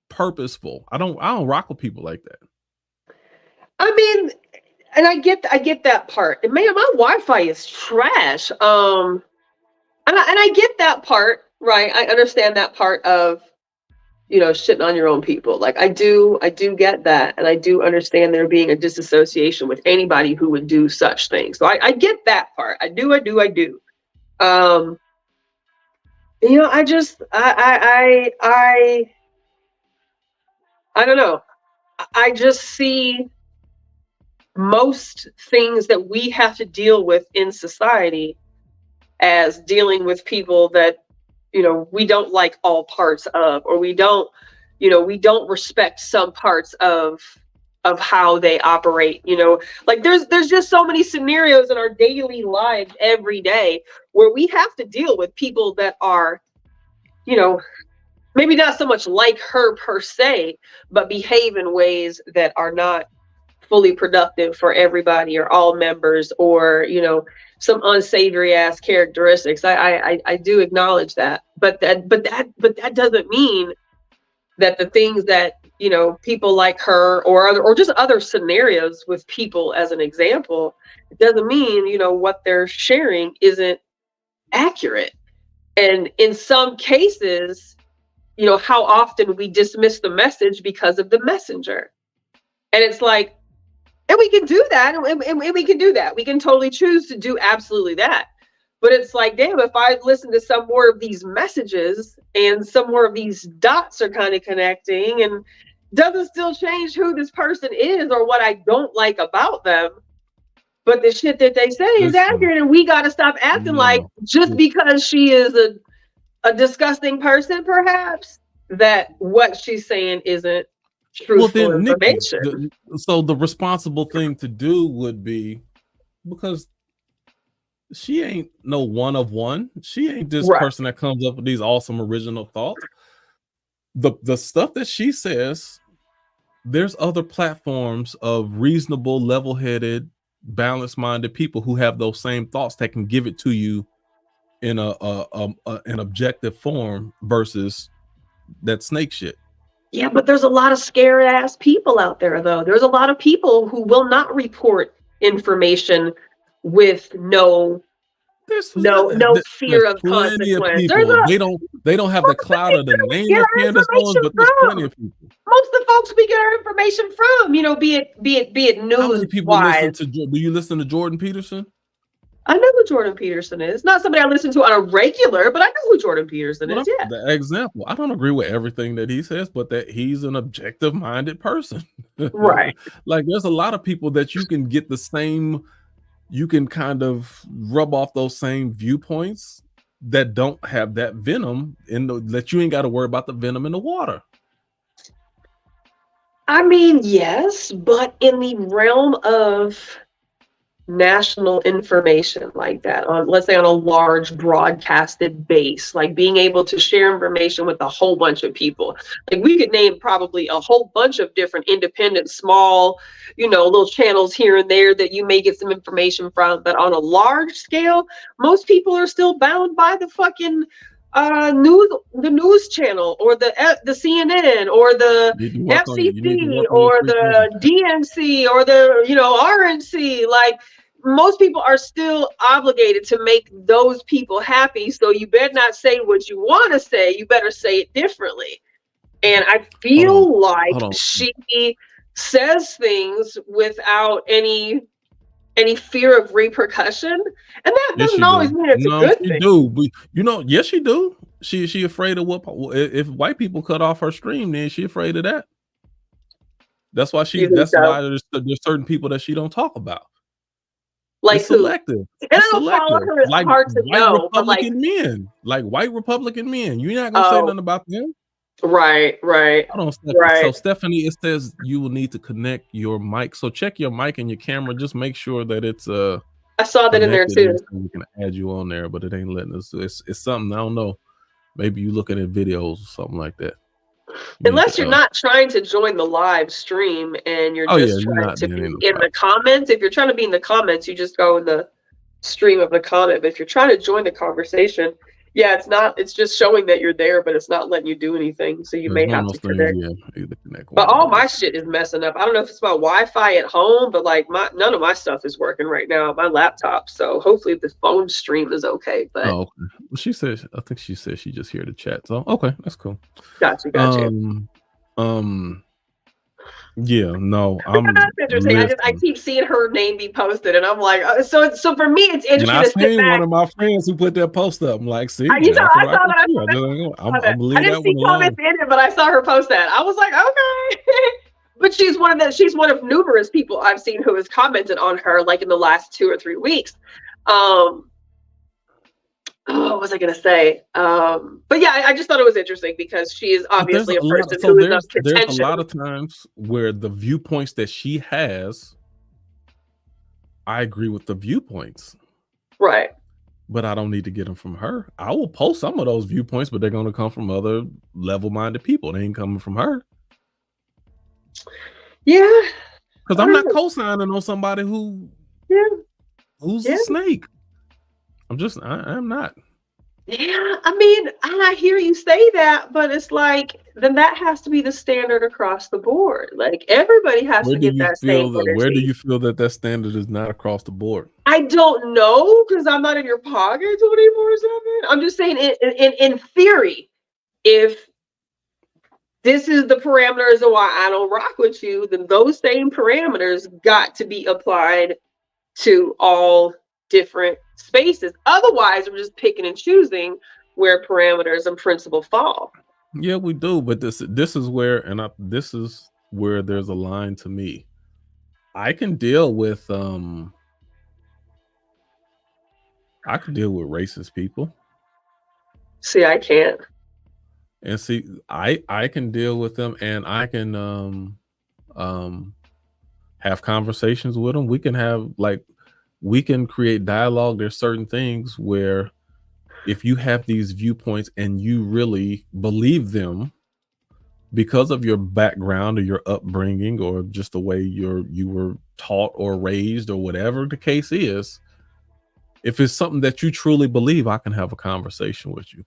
purposeful. I don't rock with people like that. I mean, and I get that part. And man, my Wi-Fi is trash. And I get that part, right? I understand that part of, you know, shitting on your own people. Like I do get that, and I do understand there being a disassociation with anybody who would do such things. So I get that part. I do. You know, I don't know. I just see most things that we have to deal with in society as dealing with people that, you know, we don't like all parts of, or we don't respect some parts of how they operate. You know, like there's just so many scenarios in our daily lives every day where we have to deal with people that are, you know, maybe not so much like her per se, but behave in ways that are not fully productive for everybody or all members, or, you know, some unsavory ass characteristics. I do acknowledge that, but that doesn't mean that the things that, you know, people like her or just other scenarios with people as an example, it doesn't mean, you know, what they're sharing isn't accurate. And in some cases, you know, how often we dismiss the message because of the messenger. And it's like, and we can do that, and we can do that. We can totally choose to do absolutely that. But it's like, damn, if I listen to some more of these messages and some more of these dots are kind of connecting, and doesn't still change who this person is or what I don't like about them, but the shit that they say is accurate, and we got to stop acting like just because she is a disgusting person, perhaps, that what she's saying isn't truthful information. Nikki, so the responsible thing to do would be, because she ain't no one of one. She ain't this person that comes up with these awesome original thoughts. The stuff that she says, there's other platforms of reasonable, level-headed, balanced-minded people who have those same thoughts that can give it to you in an objective form versus that snake shit. Yeah, but there's a lot of scared ass people out there, though. There's a lot of people who will not report information with no fear of consequence. They don't have the clout of the name of Candace Owens, but there's plenty of people. Most of the folks we get our information from, you know, be it news. How many people listen to? Do you listen to Jordan Peterson? I know who Jordan Peterson is. Not somebody I listen to on a regular, but I know who Jordan Peterson is. Yeah. The example. I don't agree with everything that he says, but that he's an objective-minded person. Right. Like there's a lot of people that you can get the same, you can kind of rub off those same viewpoints that don't have that venom that you ain't got to worry about the venom in the water. I mean, yes, but in the realm of national information like that, on, let's say, on a large broadcasted base, like being able to share information with a whole bunch of people, like we could name probably a whole bunch of different independent, small, you know, little channels here and there that you may get some information from, but on a large scale, most people are still bound by the fucking news channel, or the CNN, or the FCC, or the DNC, or the, you know, RNC. Like, most people are still obligated to make those people happy. So you better not say what you want to say. You better say it differently. And I feel like she says things without any fear of repercussion, and that doesn't always mean it's a good thing. Yes, you do. She afraid of what if white people cut off her stream, then she afraid of that. That's why You think that's so? why there's certain people that she don't talk about. Like It's who? selective. And I It's don't follow selective. her. It's Like hard to white know, but like, Republican men. Like white Republican men. You're not gonna say oh, nothing about them. right. Hold on, Stephanie. Right. So Stephanie, it says you will need to connect your mic. So check your mic and your camera. Just make sure that it's I saw that in there connected, too. so we can add you on there, but it ain't letting us. It's something I don't know. Maybe you looking at videos or something like that. Unless you're not trying to join the live stream and you're just trying to be in the comments. If you're trying to be in the comments, you just go in the stream of the comment. But if you're trying to join the conversation, yeah, it's just showing that you're there, but it's not letting you do anything. So you may have to connect. But all my shit is messing up. I don't know if it's my Wi-Fi at home, but like none of my stuff is working right now on my laptop. So hopefully the phone stream is okay. But okay. Well, she says, I think she said she just here to chat. So okay, that's cool. Gotcha. Yeah, no, that's interesting. I keep seeing her name be posted, and I'm like, so for me, it's interesting. And I seen one of my friends who put that post up. I'm like, see, I saw that. I'm I didn't see comments in it, but I saw her post that. I was like, okay. But she's one of numerous people I've seen who has commented on her, like in the last 2 or 3 weeks. What was I going to say? But yeah, I just thought it was interesting because she is obviously a person who is of contention. There's a lot of times where the viewpoints that she has, I agree with the viewpoints. Right. But I don't need to get them from her. I will post some of those viewpoints, but they're going to come from other level-minded people. They ain't coming from her. Yeah. Because I'm not co-signing on somebody who's a snake. I'm not. Yeah, I mean, I hear you say that, but it's like, then that has to be the standard across the board. Like everybody has to get that same energy. Where do you feel that standard is not across the board? I don't know, because I'm not in your pocket 24/7. I'm just saying, in theory, if this is the parameters of why I don't rock with you, then those same parameters got to be applied to all different spaces. Otherwise, we're just picking and choosing where parameters and principle fall. Yeah, we do, but this is where, this is where there's a line to me. I can deal with racist people. See, I can't. And see, I can deal with them, and I can have conversations with them. We can create dialogue. There's certain things where if you have these viewpoints and you really believe them because of your background or your upbringing or just the way you were taught or raised or whatever the case is, if it's something that you truly believe, I can have a conversation with you.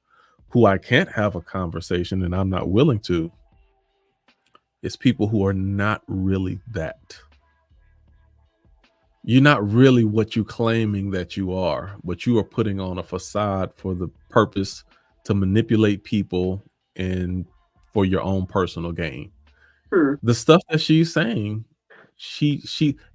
Who I can't have a conversation, and I'm not willing to, is people who are not really that. You're not really what you're claiming that you are, but you are putting on a facade for the purpose to manipulate people and for your own personal gain. The stuff that she's saying, she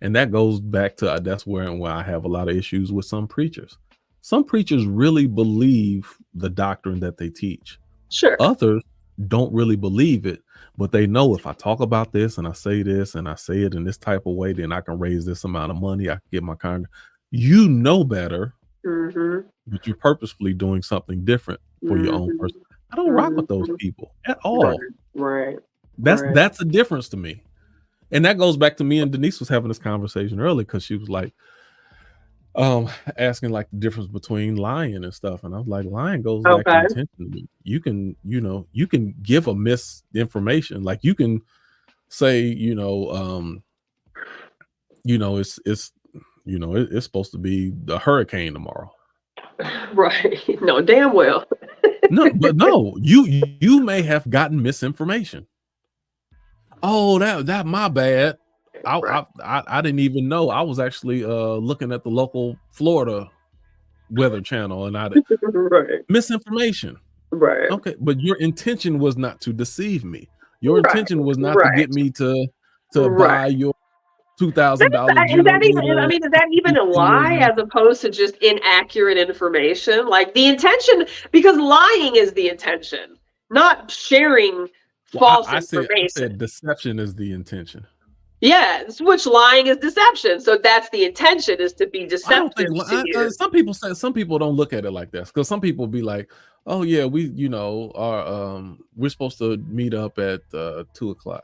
and that goes back to that's where I have a lot of issues with some preachers. Some preachers really believe the doctrine that they teach. Sure. Others don't really believe it, but they know if I talk about this and I say this and I say it in this type of way, then I can raise this amount of money. I can get my you know better, but you're purposefully doing something different for your own person. I don't rock with those people at all. Right. That's a difference to me. And that goes back to me and Denise was having this conversation earlier because she was like, asking like the difference between lying and stuff, and I was like, lying goes back to intention. You can give a misinformation, like you can say, it's supposed to be the hurricane tomorrow. Right. No, damn well. No, you may have gotten misinformation. Oh, that my bad. I didn't even know. I was actually looking at the local Florida weather channel, and I misinformation. Right. Okay, but your intention was not to deceive me. Your intention was not to get me to buy your $2,000 Is that even? I generator. mean, is that even a lie as opposed to just inaccurate information? Like the intention, because lying is the intention, not sharing false I information. said deception is the intention. Yes, which lying is deception. So that's the intention, is to be deceptive. I don't think some people don't look at it like that, because some people be like, oh yeah, we we're supposed to meet up at 2:00.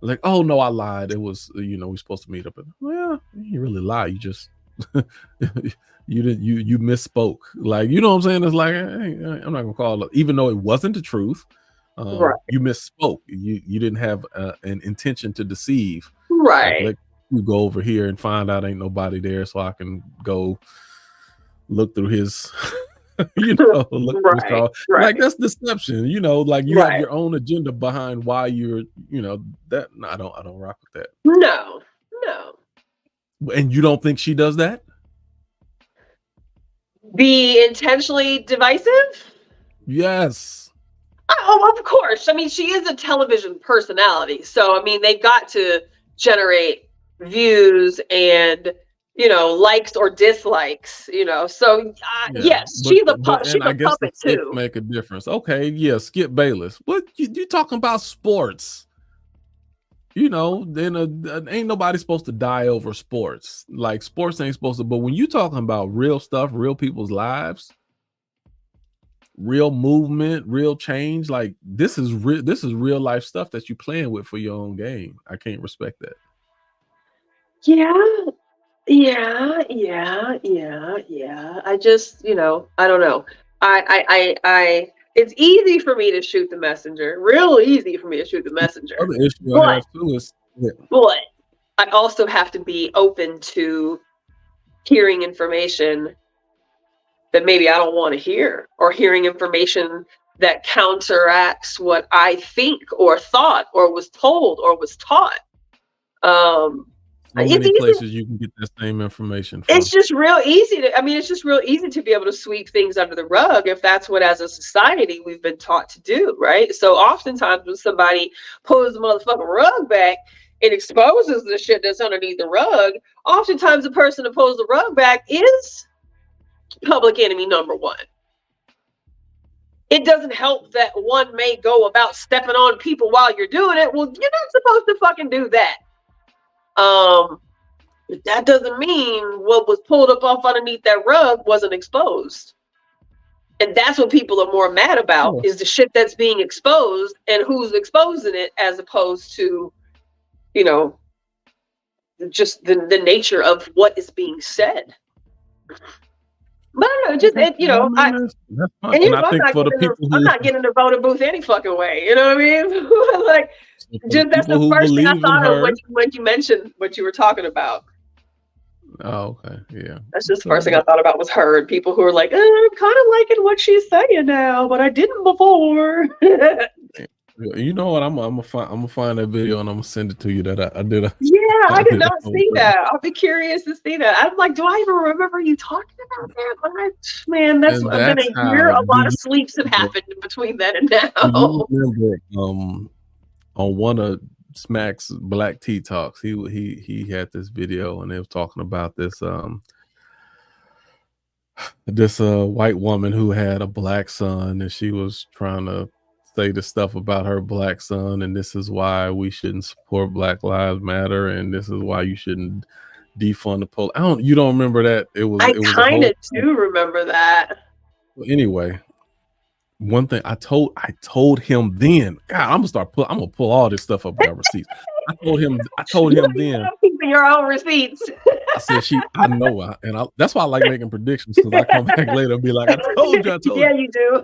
Like, oh no, I lied. It was we're supposed to meet up at, well, you really lie. You just you misspoke. Like, you know what I'm saying? It's like, hey, I'm not gonna call it, even though it wasn't the truth. Right. You misspoke. You didn't have an intention to deceive. Right. Like, you go over here and find out ain't nobody there, so I can go look through his look through his car. Like, that's deception. Like, you have your own agenda behind why you're that. No, I don't rock with that. No. And you don't think she does that? Be intentionally divisive? Yes. Oh, of course. I mean, she is a television personality, so I mean, they've got to generate views and likes or dislikes. So yes, she's a puppet too. Make a difference. Okay, yeah, Skip Bayless. What you talking about sports? Then ain't nobody supposed to die over sports. Like, sports ain't supposed to. But when you talking about real stuff, real people's lives, real movement, real change, like, this is real life stuff that you playing with for your own game. I can't respect that. Yeah. I just, I don't know. I it's easy for me to shoot the messenger. Real easy for me to shoot the messenger. The other issue I have too is, but I also have to be open to hearing information that maybe I don't want to hear, or hearing information that counteracts what I think or thought or was told or was taught. So many places you can get the same information from. It's just real easy to be able to sweep things under the rug if that's what, as a society, we've been taught to do, right? So oftentimes when somebody pulls the motherfucking rug back and exposes the shit that's underneath the rug, oftentimes the person that pulls the rug back is public enemy number one. It doesn't help that one may go about stepping on people while you're doing it. Well, you're not supposed to fucking do that. But that doesn't mean what was pulled up off underneath that rug wasn't exposed. And that's what people are more mad about, is the shit that's being exposed and who's exposing it, as opposed to, just the nature of what is being said. But I don't know, just, I'm not getting the voter booth any fucking way. You know what I mean? Like, just that's the first thing I thought of when you mentioned what you were talking about. Oh, okay, yeah. That's just the first thing I thought about was her, and people who are like, I'm kind of liking what she's saying now, but I didn't before. You know what? I'm gonna find that video and I'm gonna send it to you. That I did. I did not see that. I'll be curious to see that. I'm like, do I even remember you talking about that? Man, that's been a year. A lot of sleeps have happened between then and now. On one of Smack's Black Tea Talks, he had this video and they was talking about this white woman who had a black son, and she was trying to say the stuff about her black son, and this is why we shouldn't support Black Lives Matter, and this is why you shouldn't defund the police. You don't remember that? I kind of do remember that. Anyway, one thing I told him then, God, I'm gonna pull all this stuff up by receipts. I told him then, keeping your own receipts. I said, I know, that's why I like making predictions, because I come back later and be like, I told you. Yeah, you do.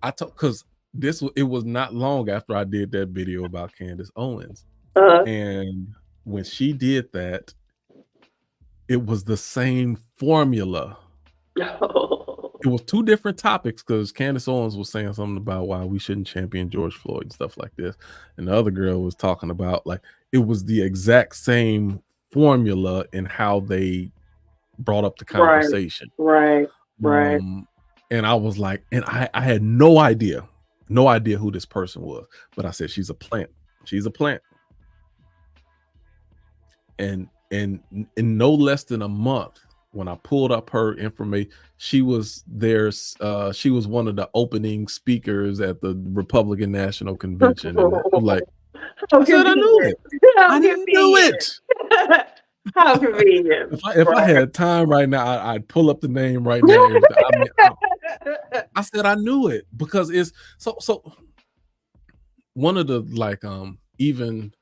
Because it was not long after I did that video about Candace Owens, and when she did that, it was the same formula. It was two different topics, because Candace Owens was saying something about why we shouldn't champion George Floyd and stuff like this, and the other girl was talking about, like, it was the exact same formula in how they brought up the conversation. Right. And I was like, and I had no idea who this person was, but I said, she's a plant. and in no less than a month, when I pulled up her information, she was there. She was one of the opening speakers at the Republican National Convention, and I'm like, How I said, I knew convenient. it. How I didn't know convenient. it. How convenient. If I had time right now, I'd pull up the name right now. I mean, I said I knew it because it's so. One of the like even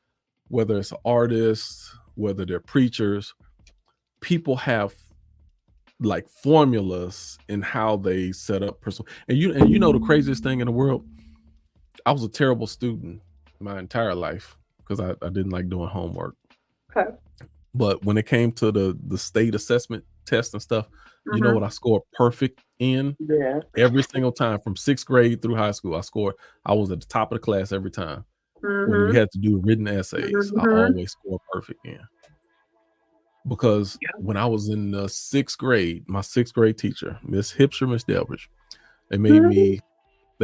whether it's artists, whether they're preachers, people have like formulas in how they set up personal. And you know the craziest thing in the world, I was a terrible student my entire life because I didn't like doing homework. Okay. But when it came to the state assessment test and stuff, you know what I scored perfect in? Yeah. Every single time from 6th grade through high school, I was at the top of the class every time. When we had to do written essays, I always scored perfect in. Because when I was in the 6th grade, my 6th grade teacher, Miss Hipster, Miss Delbridge, they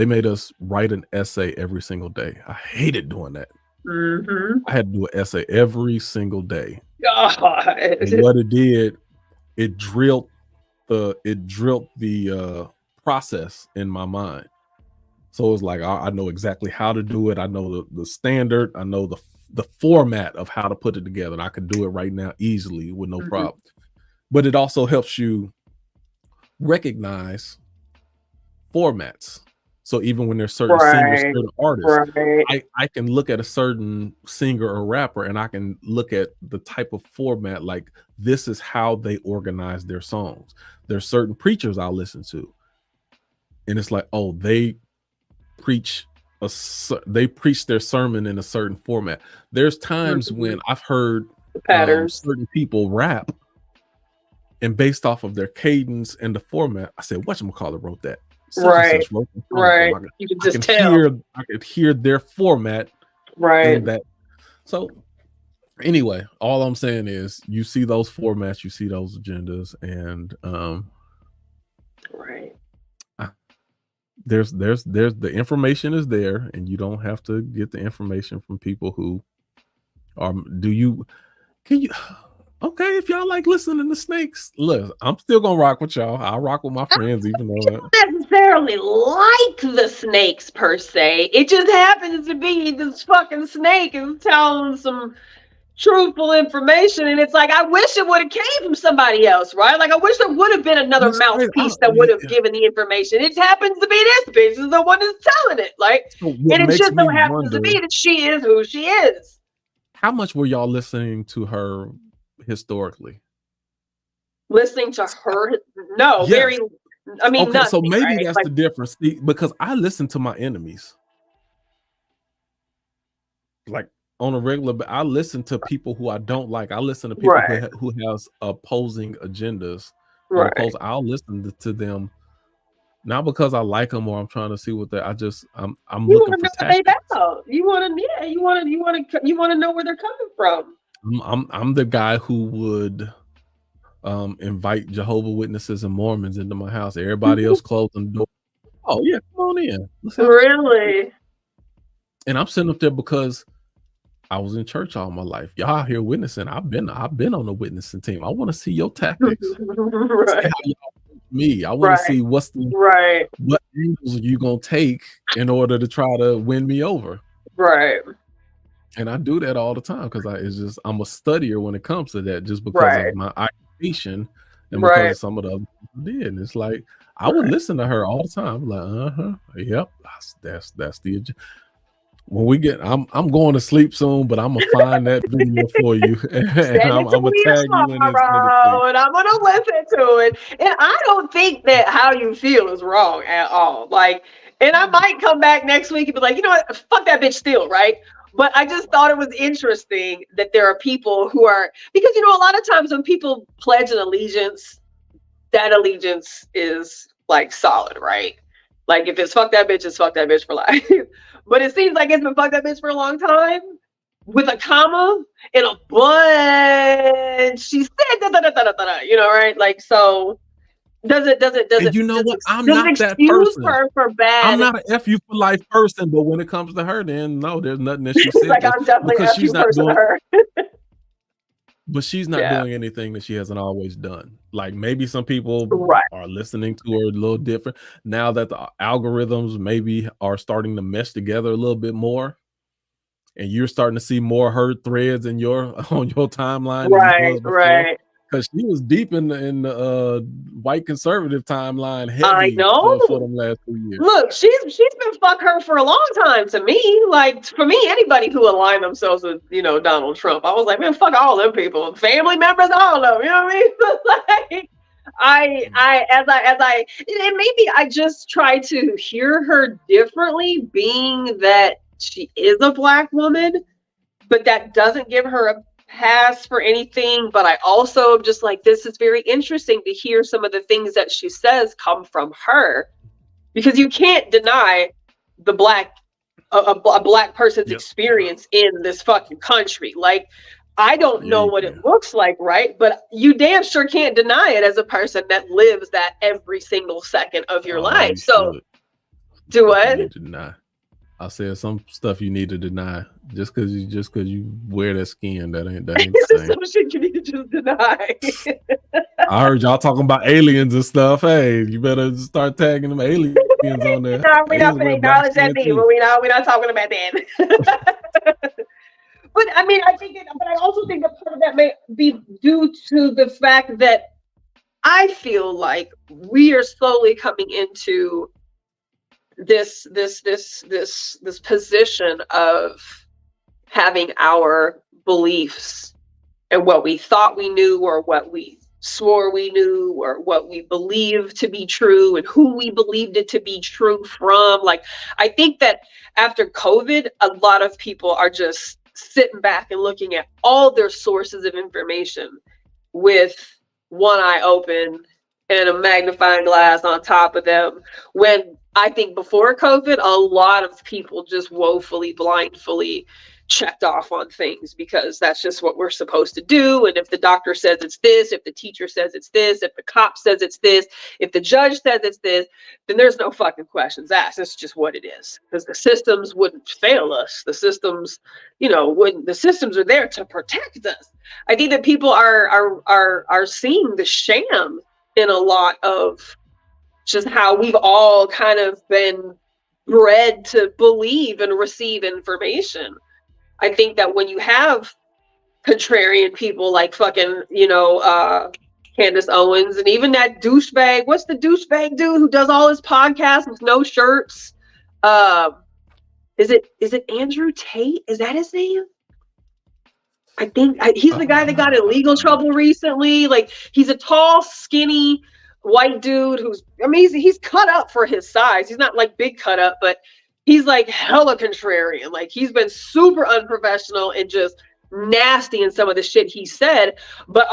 made us write an essay every single day. I hated doing that. I had to do an essay every single day. God. And what it did, it drilled the process in my mind. So it's like I know exactly how to do it. I know the standard. I know the format of how to put it together. And I could do it right now easily with no problem. But it also helps you recognize formats. So even when there's certain singers, certain artists, I can look at a certain singer or rapper and I can look at the type of format, like this is how they organize their songs. There's certain preachers I'll listen to. And it's like, oh, they preach their sermon in a certain format. There's times when I've heard certain people rap, and based off of their cadence and the format, I said, whatchamacallit wrote that? Such wrote right. You can just tell. I could hear their format. Right. That. So anyway, all I'm saying is you see those formats, you see those agendas, and right. There's the information is there, and you don't have to get the information from people who are. Okay, if y'all like listening to snakes, look, I'm still gonna rock with y'all. I'll rock with my friends, even though I don't necessarily like the snakes per se. It just happens to be this fucking snake is telling some truthful information, and it's like I wish it would have came from somebody else, right? Like I wish there would have been another mouthpiece that would have given the information. It happens to be this bitch is the one that's telling it, like, and it just so happens to be that she is who she is. How much were y'all listening to her historically? Listening to her? No, very. I mean, okay, so maybe right? that's the difference. See, because I listen to my enemies, like on a regular. But I listen to people who I don't like. I listen to people who has opposing agendas. Right. I'll listen to them. Not because I like them or I'm trying to see what they. I'm you looking for tactics. You want to know where they're coming from. I'm the guy who would invite Jehovah's Witnesses and Mormons into my house. Everybody else closing the door. Oh yeah, come on in. Really? And I'm sitting up there because I was in church all my life. Y'all out here witnessing. I've been on the witnessing team. I want to see your tactics. Right. Me. I want to see what angles are you gonna take in order to try to win me over. Right. And I do that all the time because I'm a studier when it comes to that, just because of my occupation and because of some of the other people did. And it's like I would listen to her all the time. I'm like, yep, that's the. When we get, I'm going to sleep soon, but I'm gonna find that video for you, and I'm gonna tag you in this. And I'm gonna listen to it. And I don't think that how you feel is wrong at all. Like, and I might come back next week and be like, you know what, fuck that bitch still, right? But I just thought it was interesting that there are people who are, because a lot of times when people pledge an allegiance, that allegiance is like solid, right? Like if it's fuck that bitch, it's fuck that bitch for life. But it seems like it's been fuck that bitch for a long time with a comma and a bunch. She said da da da da da da, right? Like, so does it? And you know what? I'm not that person. Her for bad. I'm not an F you for life person, but when it comes to her, then no, there's nothing that she said like I'm definitely because she's not doing her. But she's not Yeah. doing anything that she hasn't always done. Like maybe some people Right. are listening to her a little different now that the algorithms maybe are starting to mesh together a little bit more, and you're starting to see more of her threads in your on your timeline than you was before. Right. Because she was deep in the white conservative timeline, I heavy know. for them last 2 years. Look, she's been fuck her for a long time to me. Like, for me, anybody who aligned themselves with, Donald Trump, I was like, man, fuck all them people, family members, all of them. You know what I mean? Like, and maybe I just try to hear her differently, being that she is a Black woman, but that doesn't give her a pass for anything. But I also just like, this is very interesting to hear some of the things that she says come from her, because you can't deny the a Black person's experience in this fucking country. Like, I don't know what it looks like, right? But you damn sure can't deny it as a person that lives that every single second of your life. So, do what? You need to deny. I said some stuff you need to deny. Just because you wear that skin, that ain't the same. Some shit you need to just deny. I heard y'all talking about aliens and stuff. Hey, you better start tagging them aliens on there. No, we're not going to acknowledge that name. We're not talking about that. But I mean, but I also think that part of that may be due to the fact that I feel like we are slowly coming into this position of having our beliefs and what we thought we knew, or what we swore we knew, or what we believed to be true, and who we believed it to be true from. Like, I think that after COVID, a lot of people are just sitting back and looking at all their sources of information with one eye open and a magnifying glass on top of them, when I think before COVID, a lot of people just woefully, blindly checked off on things because that's just what we're supposed to do. And if the doctor says it's this, if the teacher says it's this, if the cop says it's this, if the judge says it's this, then there's no fucking questions asked. It's just what it is, because the systems wouldn't fail us. The systems, the systems are there to protect us. I think that people are seeing the sham in a lot of just how we've all kind of been bred to believe and receive information. I think that when you have contrarian people like fucking, Candace Owens, and even that douchebag, what's the douchebag dude who does all his podcasts with no shirts? Is it Andrew Tate? Is that his name? I think he's the guy that got in legal trouble recently. Like, he's a tall, skinny white dude he's cut up for his size. He's not like big cut up, but he's like hella contrarian. Like, he's been super unprofessional and just nasty in some of the shit he said. But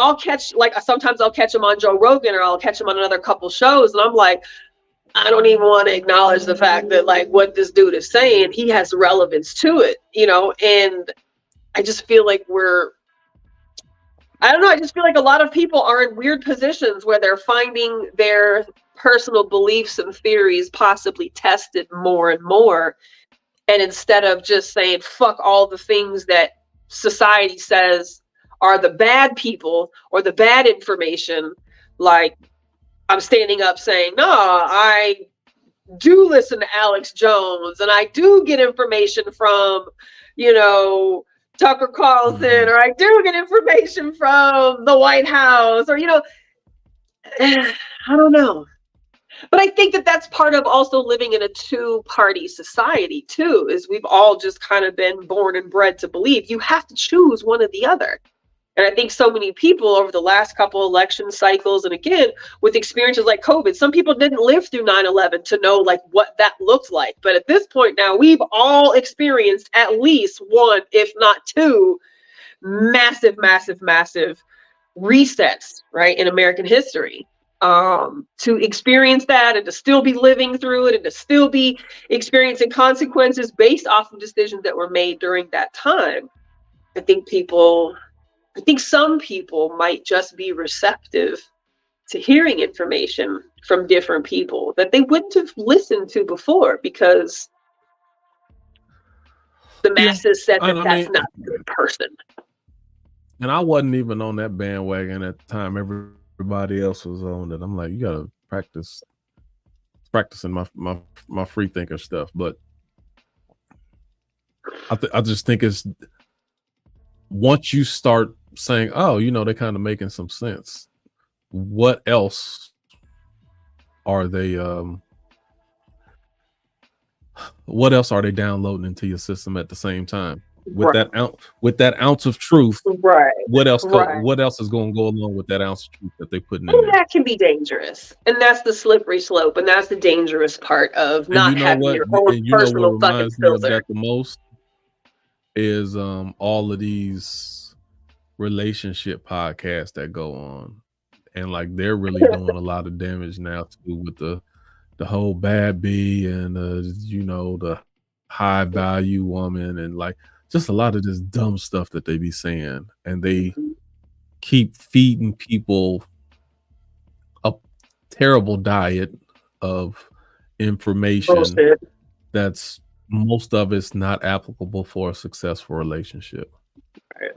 sometimes I'll catch him on Joe Rogan, or I'll catch him on another couple shows, and I'm like, I don't even want to acknowledge the fact that, like, what this dude is saying, he has relevance to it, and I just feel like I just feel like a lot of people are in weird positions where they're finding their personal beliefs and theories possibly tested more and more. And instead of just saying, fuck all the things that society says are the bad people or the bad information, like, I'm standing up saying, no, I do listen to Alex Jones, and I do get information from, Tucker Carlson, or I do get information from the White House, or, I don't know. But I think that that's part of also living in a two-party society too, is we've all just kind of been born and bred to believe you have to choose one or the other. And I think so many people over the last couple election cycles, and again, with experiences like COVID, some people didn't live through 9/11 to know like what that looked like. But at this point now, we've all experienced at least one, if not two, massive, massive, massive resets, right, in American history. To experience that and to still be living through it and to still be experiencing consequences based off of decisions that were made during that time. I think some people might just be receptive to hearing information from different people that they wouldn't have listened to before because the masses said that's not a good person. And I wasn't even on that bandwagon at the time. Everybody else was on it. I'm like, you gotta practicing my free thinker stuff. But I just think it's once you start saying, oh, they're kind of making some sense. What else are they? What else are they downloading into your system at the same time? With that ounce of truth, right? What else? Right. What else is going to go along with that ounce of truth that they putting in And there? that can be dangerous, and that's the slippery slope, and that's the dangerous part of not having your own And personal what fucking reminds me of filter. that the most is all of these relationship podcasts that go on, and like they're really doing a lot of damage now too with the whole bad bee and the high value woman and like just a lot of this dumb stuff that they be saying, and they keep feeding people a terrible diet of information Bullshit. that's most of it's not applicable for a successful relationship. Right.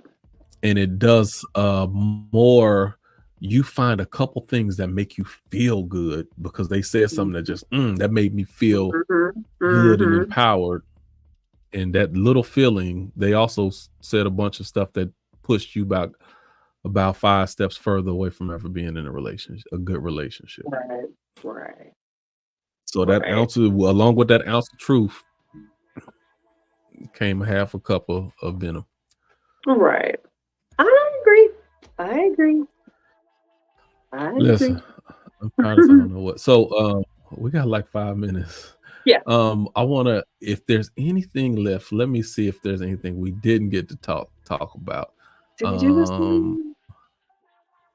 And it does more. You find a couple things that make you feel good because they said something that just that made me feel good and empowered. And that little feeling, they also said a bunch of stuff that pushed you back about 5 steps further away from ever being in a good relationship. Right. So that along with that ounce of truth came half a cup of venom. Right. I agree. Listen, I'm trying to I don't know what. So we got like 5 minutes. Yeah. I wanna, if there's anything left, let me see if there's anything we didn't get to talk about. Did we do this?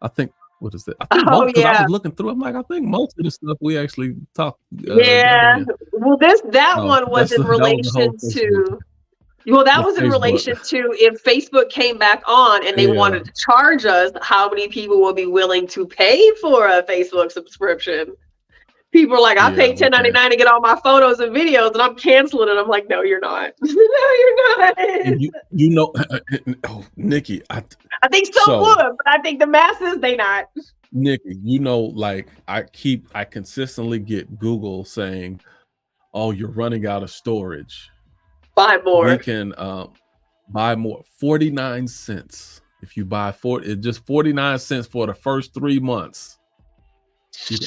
I think what is it? I think because I was looking through, I'm like, I think most of the stuff we actually talked. Yeah. Well, that one was in relation to. Well, that was in relation to if Facebook came back on and they wanted to charge us, how many people will be willing to pay for a Facebook subscription? People are like, I pay $10.99 to get all my photos and videos, and I'm canceling it. I'm like, no, you're not. No, you're not. And Nikki, I think some would, but I think the masses, they not. Nikki, like I consistently get Google saying, oh, you're running out of storage. Buy more. We can buy more. 49 cents. If you buy it's just 49 cents for the first 3 months.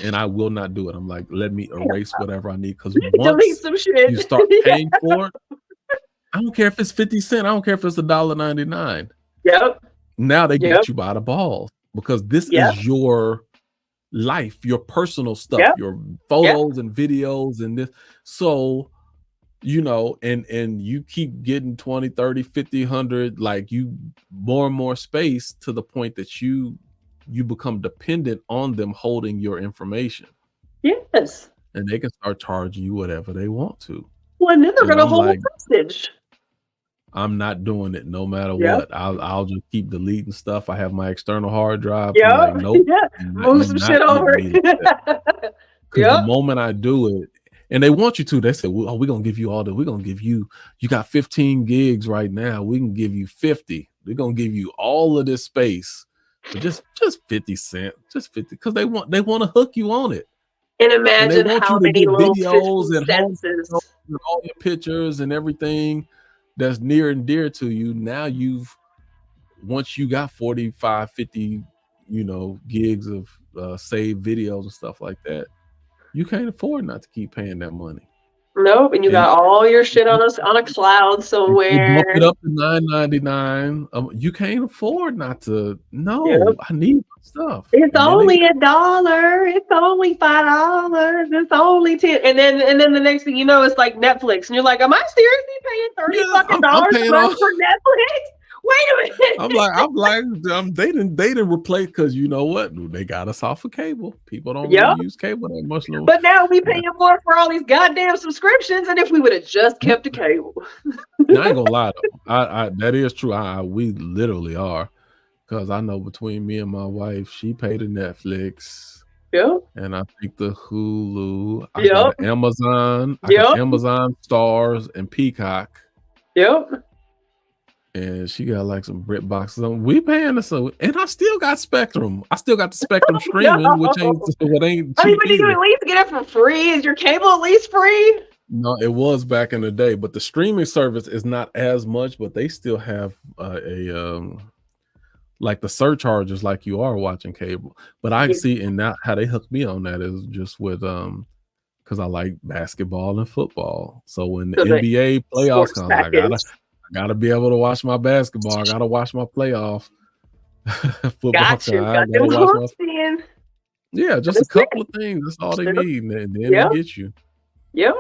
And I will not do it. I'm like, let me erase whatever I need, because once you start paying for it, I don't care if it's 50 cents. I don't care if it's $1.99. Yep. Now they get you by the balls, because this is your life, your personal stuff, your photos and videos and this. So, and you keep getting 20, 30, 50, 100, like you more and more space to the point that you become dependent on them holding your information. Yes. And they can start charging you whatever they want to. Well, and then they're going to hold hostage. I'm not doing it no matter what. I'll just keep deleting stuff. I have my external hard drive. Yeah. Like, nope. Move some shit over. Because the moment I do it, and they want you to, they say, well, we're going to give you all we're going to give you got 15 gigs right now. We can give you 50. We're going to give you all of this space for just 50 cents, just 50, because they want to hook you on it. And imagine how many little videos and all your pictures and everything that's near and dear to you. Now once you got 45, 50, gigs of saved videos and stuff like that, you can't afford not to keep paying that money. Nope, and you got all your shit on a cloud somewhere. You bump it up to $9.99. You can't afford not to. No, I need stuff. It's only $1. It's only $5. It's only $10. And then the next thing you know, it's like Netflix, and you're like, am I seriously paying $30 a month for Netflix? Wait a minute. I'm like, they didn't replace, because you know what? They got us off of cable. People don't really use cable that much no more. But now we paying more for all these goddamn subscriptions, and if we would have just kept the cable. Now, I ain't gonna lie though. That is true. We literally are, because I know between me and my wife, she paid the Netflix. Yep. And I think the Hulu. I got Amazon. I got Amazon Stars and Peacock. Yep. and she got like some Brit boxes on. We paying us, and I still got Spectrum. I still got the Spectrum streaming, which ain't I mean, cheap but you can either. at least get it for free. Is your cable at least free? No, it was back in the day, but the streaming service is not as much. But they still have like the surcharges, like you are watching cable. But I see, and now how they hooked me on that is just with because I like basketball and football. So when the NBA playoffs come, I gotta be able to watch my basketball. I gotta watch my playoff football. Yeah, just a couple of things. That's all they need, and then they get you. Yeah.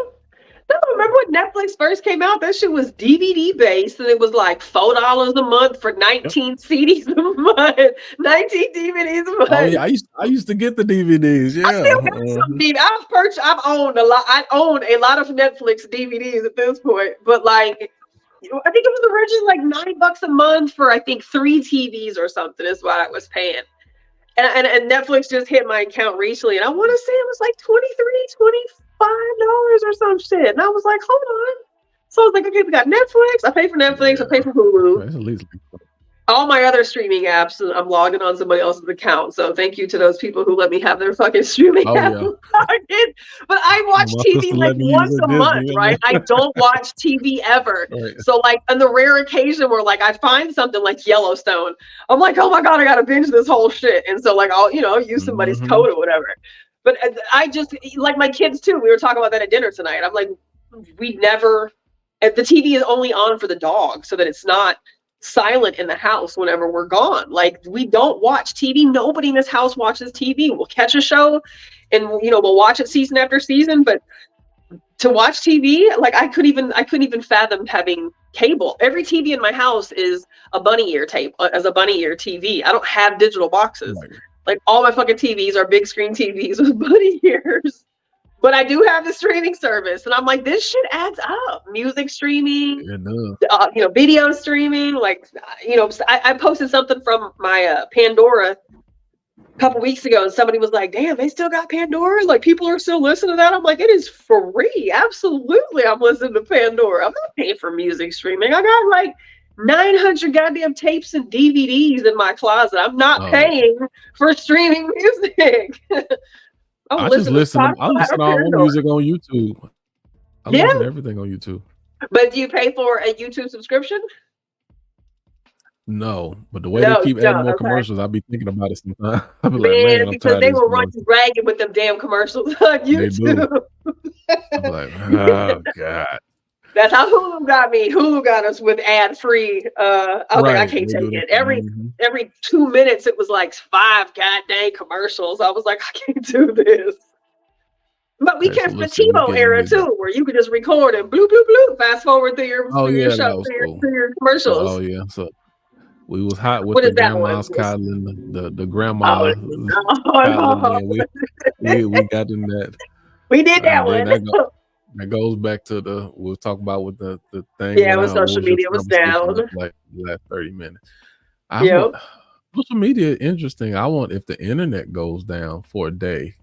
No, remember when Netflix first came out? That shit was DVD based, and it was like $4 a month for 19 CDs a month, 19 DVDs a month. Oh yeah, I used to get the DVDs. Yeah, I still got some DVDs. I've owned a lot. I own a lot of Netflix DVDs at this point, but like, I think it was originally like $9 a month for I think 3 TVs or something is what I was paying. And Netflix just hit my account recently, and I want to say it was like $25 or some shit. And I was like, hold on. So I was like, okay, we got Netflix. I pay for Netflix. I pay for Hulu. That's at least all my other streaming apps, I'm logging on somebody else's account. So thank you to those people who let me have their fucking streaming app. Yeah. But I watch TV like once a month, right? I don't watch TV ever. Right. So like on the rare occasion where like I find something like Yellowstone, I'm like, oh my God, I gotta binge this whole shit. And so like I'll use somebody's code or whatever. But I just like my kids too. We were talking about that at dinner tonight. I'm like, the TV is only on for the dog so that it's not silent in the house whenever we're gone. Like we don't watch TV. Nobody in this house watches TV. We'll catch a show and we'll watch it season after season, but to watch TV, like I couldn't even fathom having cable. Every TV in my house is a bunny ear TV. I don't have digital boxes. Right. Like all my fucking TVs are big screen TVs with bunny ears. But I do have the streaming service, and I'm like, this shit adds up. Music streaming, video streaming. Like, I posted something from my Pandora a couple weeks ago, and somebody was like, damn, they still got Pandora? Like, people are still listening to that? I'm like, it is free. Absolutely, I'm listening to Pandora. I'm not paying for music streaming. I got like 900 goddamn tapes and DVDs in my closet. I'm not paying for streaming music. I listen to all music on YouTube. I listen to everything on YouTube. But do you pay for a YouTube subscription? No, but the way they keep adding more commercials, I'll be thinking about it sometimes. I'll be like, man, because they will run you ragged with them damn commercials on YouTube. I'm like, oh God. That's how Hulu got me. Hulu got us with ad-free. I can't take it. Every 2 minutes, it was like 5 goddamn commercials. I was like, I can't do this. But we kept the TiVo era too, where you could just record and bloop, bloop, bloop, fast forward through your commercials. Oh yeah, so we was hot with the grandma's coddling, the grandma. We got in that. We did that one. That goes back to we'll talk about with the thing. Yeah, when social media was down. Like the last 30 minutes. Social media interesting. I want if the internet goes down for a day.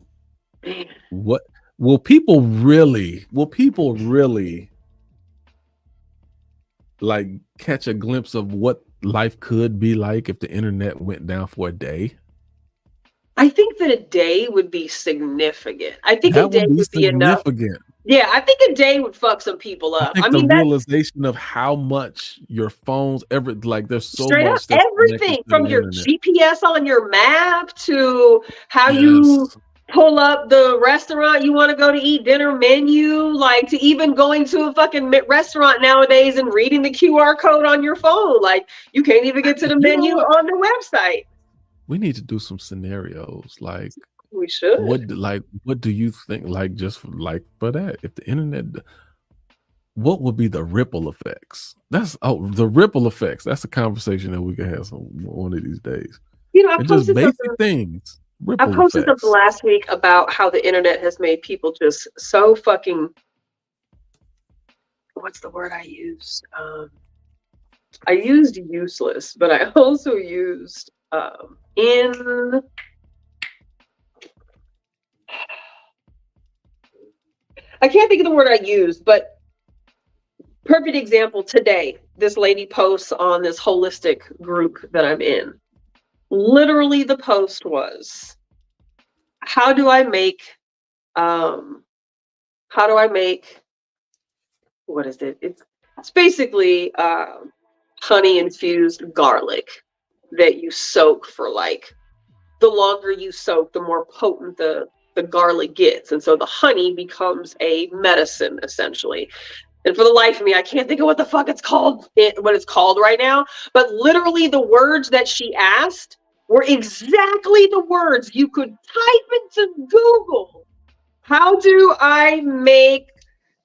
What will people really like catch a glimpse of what life could be like if the internet went down for a day? I think that a day would be significant. I think a day would be enough. Yeah, I think a day would fuck some people up. I mean, the realization of how much your phones there's so much everything from your GPS on your map to how you pull up the restaurant you want to go to eat dinner menu, like to even going to a fucking restaurant nowadays and reading the QR code on your phone. Like you can't even get to the menu on the website. We need to do some scenarios like. We should. What do you think? Like, just like for that, if the internet, what would be the ripple effects? The ripple effects. That's a conversation that we can have one of these days. I posted basic things. I posted something last week about how the internet has made people just so fucking. What's the word I used? I used useless, but I also used I can't think of the word I used, but perfect example today. this lady posts on this holistic group that I'm in. Literally the post was, how do I make, what is it? It's basically honey infused garlic that you soak for like, the longer you soak, the more potent the garlic gets. And so the honey becomes a medicine essentially. And for the life of me, I can't think of what the fuck it's called right now. But literally the words that she asked were exactly the words you could type into Google. How do I make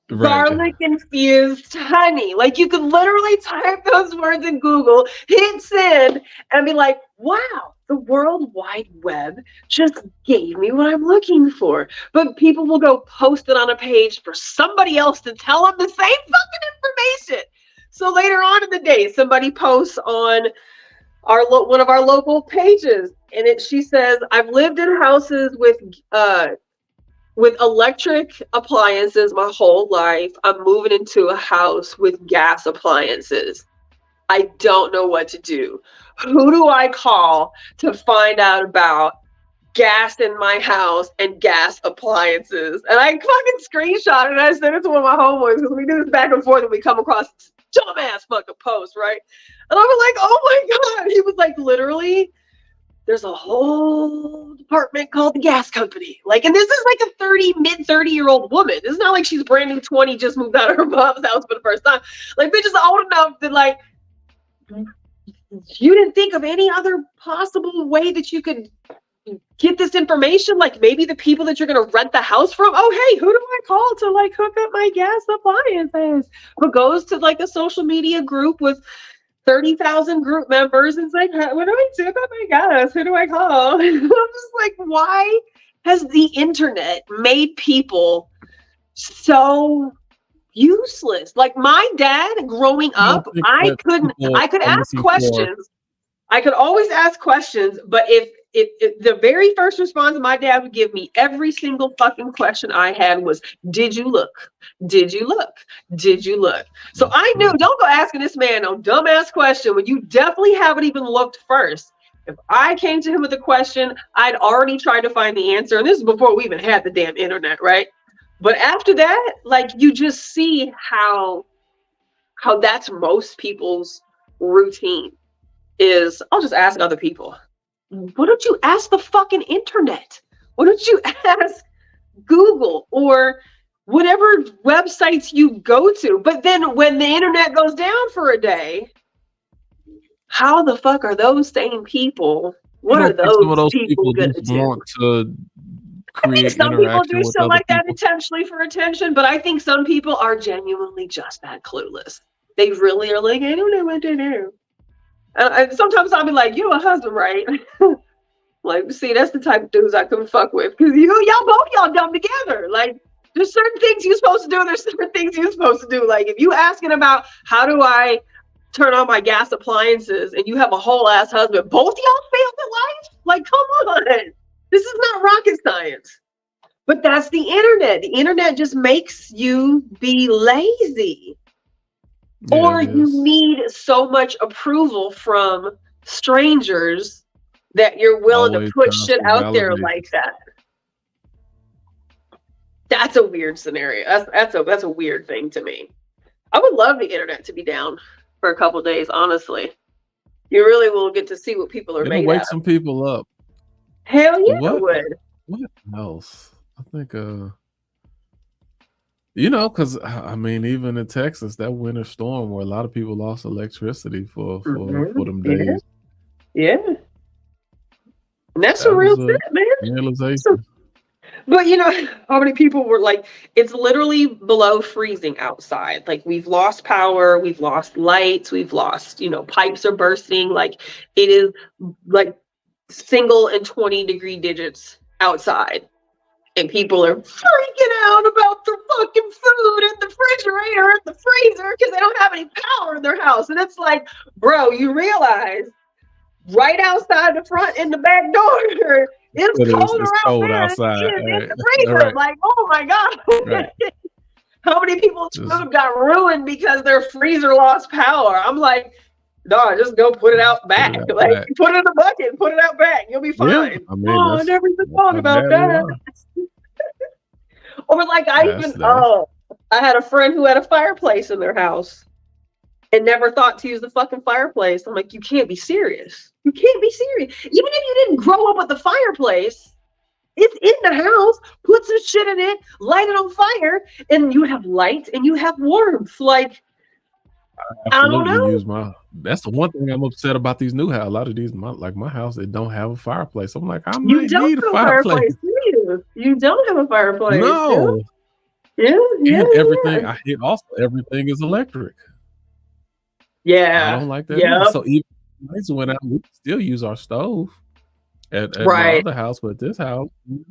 garlic infused honey? Like, you could literally type those words in Google, hit send, and be like, wow, the World Wide Web just gave me what I'm looking for. But people will go post it on a page for somebody else to tell them the same fucking information. So later on in the day, somebody posts on one of our local pages, and she says, I've lived in houses with electric appliances my whole life. I'm moving into a house with gas appliances. I don't know what to do. Who do I call to find out about gas in my house and gas appliances? And I fucking screenshot it and I sent it to one of my homeboys, because we do this back and forth and we come across dumbass fucking post, right? And I was like, oh my God. He was like, literally, there's a whole department called the gas company. Like, and this is like a mid-30-year-old woman. It's not like she's brand new 20, just moved out of her mom's house for the first time. Like, bitch is old enough that, like, you didn't think of any other possible way that you could get this information? Like, maybe the people that you're going to rent the house from, oh, hey, who do I call to, like, hook up my gas appliances? Who goes to, like, a social media group with 30,000 group members? It's like, what do I do about my gas? Who do I call? I'm just like, why has the internet made people so useless? Like, my dad growing up, I could ask questions. I could always ask questions, but if the very first response my dad would give me every single fucking question I had was, did you look? Did you look? Did you look? So I knew, don't go asking this man no dumbass question when you definitely haven't even looked first. If I came to him with a question, I'd already tried to find the answer. And this is before we even had the damn internet, right? But after that, like, you just see how that's most people's routine is, I'll just ask other people. Why don't you ask the fucking internet? Why don't you ask Google or whatever websites you go to? But then when the internet goes down for a day, how the fuck are those same people? What are those people gonna do? Want to create, I think some people do shit like that intentionally for attention, but I think some people are genuinely just that clueless. They really are like, I don't know what to do. And sometimes I'll be like, you a husband, right? Like, see, that's the type of dudes I couldn't fuck with. Because y'all dumb together. Like, there's certain things you're supposed to do, and there's certain things you're supposed to do. Like, if you asking about how do I turn on my gas appliances and you have a whole ass husband, both y'all failed at life? Like, come on. This is not rocket science. But that's the internet. The internet just makes you be lazy. Yeah, or you need so much approval from strangers that you're willing to put shit out there like that. That's a weird scenario. That's a weird thing to me. I would love the internet to be down for a couple of days, honestly. You really will get to see what people are made of. Wake some people up. Hell yeah, it would. What else? I think you know, because I mean, even in Texas, that winter storm where a lot of people lost electricity for them days. Yeah. And that's a real thing, man. Realization. But you know, how many people were like, it's literally below freezing outside. Like, we've lost power, we've lost lights, we've lost, pipes are bursting. Like, it is like single and 20 degree digits outside. And people are freaking out about the fucking food in the refrigerator and the freezer because they don't have any power in their house. And it's like, bro, you realize right outside the front and the back door, it's colder cold outside. in the freezer. Right. Like, oh my God. Right. How many people's Just food got ruined because their freezer lost power? I'm like, no, just go put it out put it back. out Like, back. put it in the bucket, put it out back. You'll be Yeah, fine. I mean Oh, I never even thought how about bad we that. are. Or like, That's I had a friend who had a fireplace in their house and never thought to use the fucking fireplace. I'm like, you can't be serious. You can't be serious. Even if you didn't grow up with the fireplace, it's in the house. Put some shit in it, light it on fire, and you have light and you have warmth. Like, I don't absolutely know. use my. That's the one thing I'm upset about these new houses. A lot of these, my house, they don't have a fireplace. I'm like, I You might don't need a have a fireplace. fireplace, do you? You don't have a fireplace. No, Yeah, yeah, and everything yeah. I hate. Also, everything is electric. I Yeah. don't like that either. Yep. So even lights went out, we still use our stove at my Right. other house, but this house,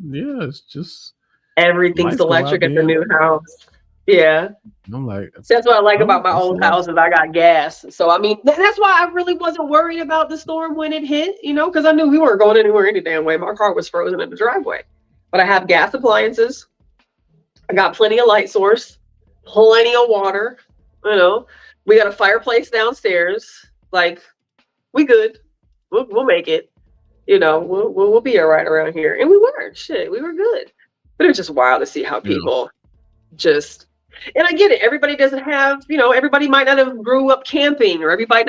yeah, it's just Everything's lights go out. electric at the Then new house. Yeah. I'm like, So that's what I like about my that's a old lot. house is I got gas. So I mean, that's why I really wasn't worried about the storm when it hit, because I knew we weren't going anywhere any damn way. My car was frozen in the driveway. But I have gas appliances. I got plenty of light source, plenty of water. We got a fireplace downstairs. Like, we good. We'll make it. We'll be all right around here. And we were. Shit, we were good. But it's just wild to see how people just, and I get it. Everybody doesn't have, everybody might not have grew up camping, or everybody might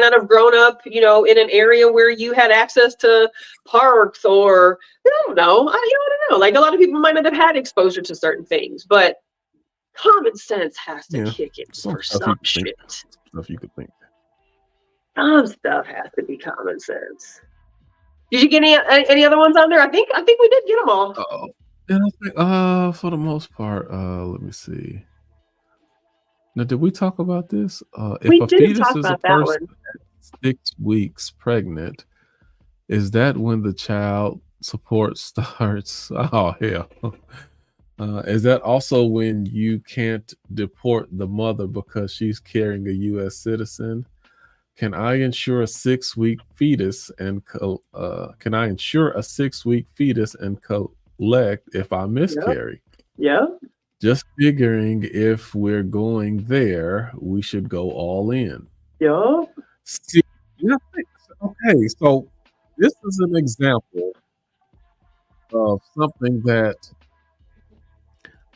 not have grown up, in an area where you had access to parks, or I don't know. I don't know. Like, a lot of people might not have had exposure to certain things, but common sense has to kick in for some shit. Stuff you could think. Some stuff has to be common sense. Did you get any other ones on there? I think we did get them all. And I think, for the most part, let me see. Now, did we talk about this? We If a did fetus talk is a about that person at 6 weeks pregnant, is that when the child support starts? Oh, hell. Is that also when you can't deport the mother because she's carrying a U.S. citizen? Can I insure a 6-week fetus and can I insure a 6-week fetus and collect if I miscarry? Yeah. Just figuring if we're going there, we should go all in. Yeah. See, okay, so this is an example of something that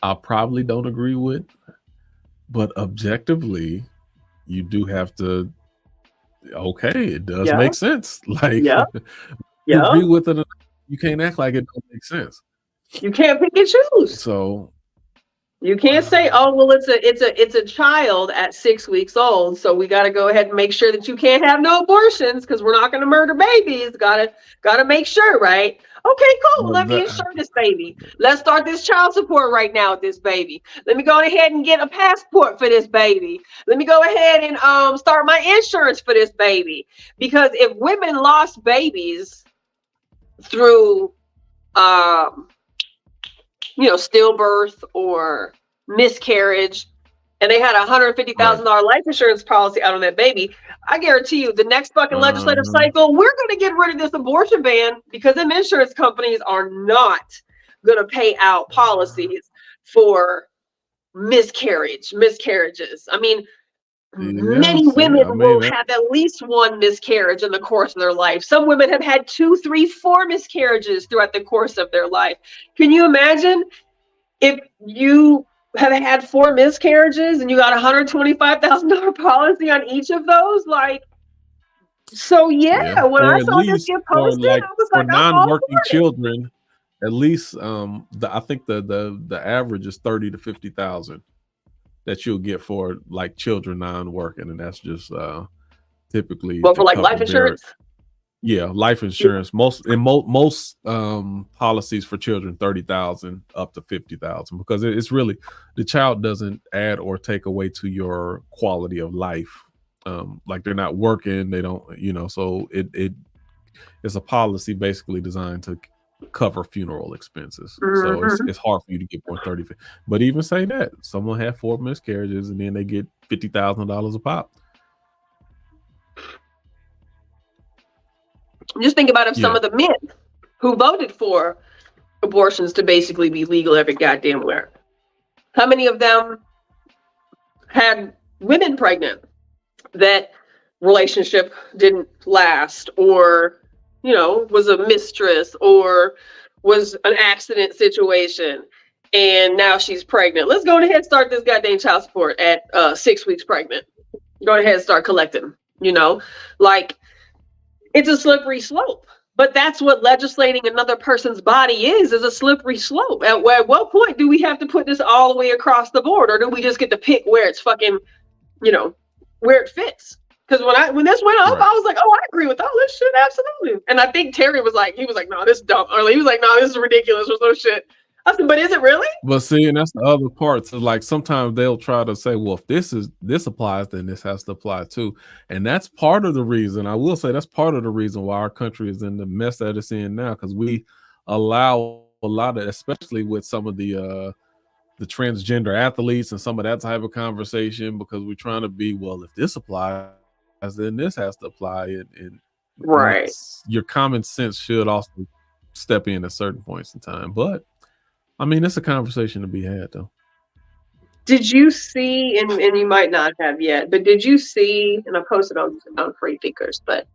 I probably don't agree with, but objectively, you do have to. Okay, it does make sense. Like, you agree with it, you can't act like it don't make sense. You can't pick and choose. So you can't say, "Oh, well, it's a child at 6 weeks old, so we got to go ahead and make sure that you can't have no abortions because we're not going to murder babies." Gotta make sure, right? Okay, cool. Let me insure this baby. Let's start this child support right now with this baby. Let me go ahead and get a passport for this baby. Let me go ahead and start my insurance for this baby. Because if women lost babies through stillbirth or miscarriage, and they had a $150,000 life insurance policy out on that baby, I guarantee you the next fucking legislative cycle, we're going to get rid of this abortion ban because them insurance companies are not going to pay out policies for miscarriages. I mean, many women will have at least one miscarriage in the course of their life. Some women have had 2, 3, 4 miscarriages throughout the course of their life. Can you imagine if you have had 4 miscarriages and you got a $125,000 policy on each of those? Like, so when I saw this get posted, I was for like, non-working children, at least I think the average is 30 to 50,000 that you'll get for like children non-working, and that's just typically for like life insurance. Life insurance. Most policies for children 30,000 up to 50,000 because it's really the child doesn't add or take away to your quality of life. Like they're not working, they don't, so it's a policy basically designed to cover funeral expenses. So it's hard for you to get more 30. But even say that someone had 4 miscarriages and then they get $50,000 a pop. Just think about if some of the men who voted for abortions to basically be legal every goddamn where. How many of them had women pregnant that relationship didn't last, or, you know, was a mistress, or was an accident situation, and now she's pregnant? Let's go ahead and start this goddamn child support at 6 weeks pregnant. Go ahead and start collecting, you know? Like, it's a slippery slope. But that's what legislating another person's body is a slippery slope. At what point do we have to put this all the way across the board? Or do we just get to pick where it's fucking, you know, where it fits? Because when this went up, I was like, oh, I agree with all this shit, absolutely. And I think Terry was like, no, this is dumb. Or he was like, no, this is ridiculous or some shit. I said, but is it really? But see, and that's the other part. So like sometimes they'll try to say, well, if this applies, then this has to apply too. And that's part of the reason, I will say that's part of the reason why our country is in the mess that it's in now, because we allow a lot of, especially with some of the transgender athletes and some of that type of conversation, because we're trying to be, well, if this applies, then this has to apply. And right. Your common sense should also step in at certain points in time. But I mean, it's a conversation to be had, though. Did you see, and you might not have yet, but did you see, and I posted on Free Thinkers, but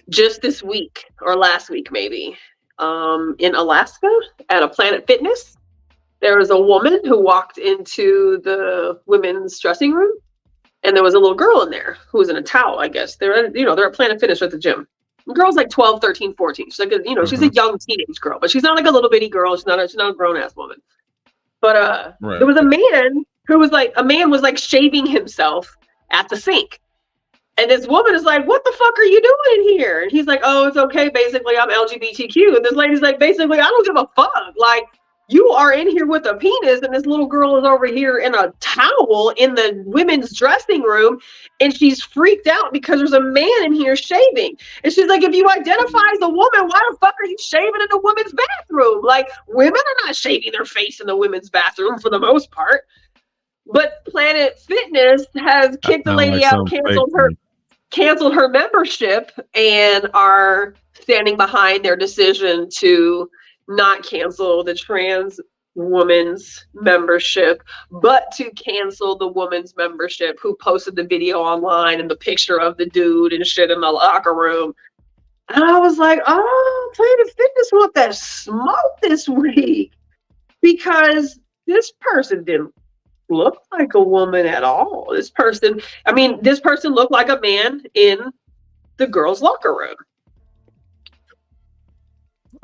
just this week or last week maybe, in Alaska at a Planet Fitness, there was a woman who walked into the women's dressing room, and there was a little girl in there who was in a towel, I guess. They're at Planet Fitness at the gym. The girl's like 12, 13, 14. She's like, she's a young teenage girl, but she's not like a little bitty girl. She's not a grown ass woman. But there was a man who was like, was like shaving himself at the sink. And this woman is like, what the fuck are you doing in here? And he's like, oh, it's okay. Basically, I'm LGBTQ. And this lady's like, basically, I don't give a fuck. Like, you are in here with a penis, and this little girl is over here in a towel in the women's dressing room, and she's freaked out because there's a man in here shaving. And she's like, if you identify as a woman, why the fuck are you shaving in the women's bathroom? Like, women are not shaving their face in the women's bathroom for the most part. But Planet Fitness has kicked the lady out, canceled her membership, and are standing behind their decision to not cancel the trans woman's membership, but to cancel the woman's membership who posted the video online and the picture of the dude and shit in the locker room. And I was like, oh, Planet Fitness want that smoke this week, because this person didn't look like a woman at all. This person looked like a man in the girls' locker room.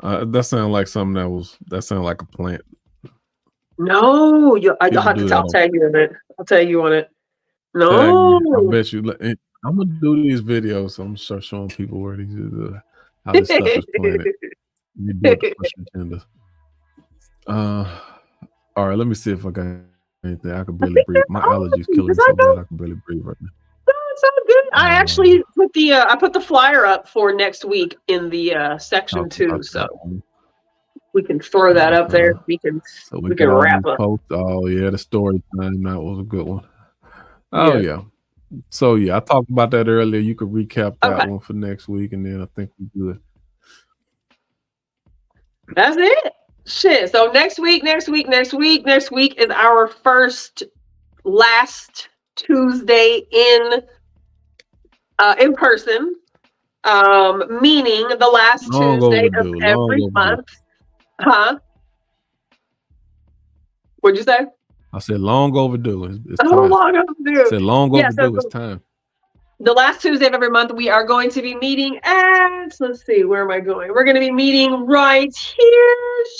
That sounded like something that sounded like a plant. No, I'll tag you on it. I'll tag you on it. No, I bet you. I'm gonna do these videos, so I'm start showing people where how this stuff is planted. You do it to push agendas. All right, let me see if I got anything. I can barely breathe. My allergies killing me so bad I can barely breathe right now. Sounds good. I actually put the flyer up for next week in the section too, so we can throw that up there. We can wrap up. Oh yeah, the story time, that was a good one. Oh yeah. So yeah, I talked about that earlier. You could recap that one for next week, and then I think we're good. That's it. Shit. So next week is our last Tuesday in person, meaning the last Tuesday of every month. Huh? What'd you say? I said long overdue. It's time. Long overdue. I said long overdue. It's time. The last Tuesday of every month, we are going to be meeting at, let's see, where am I going? We're going to be meeting right here.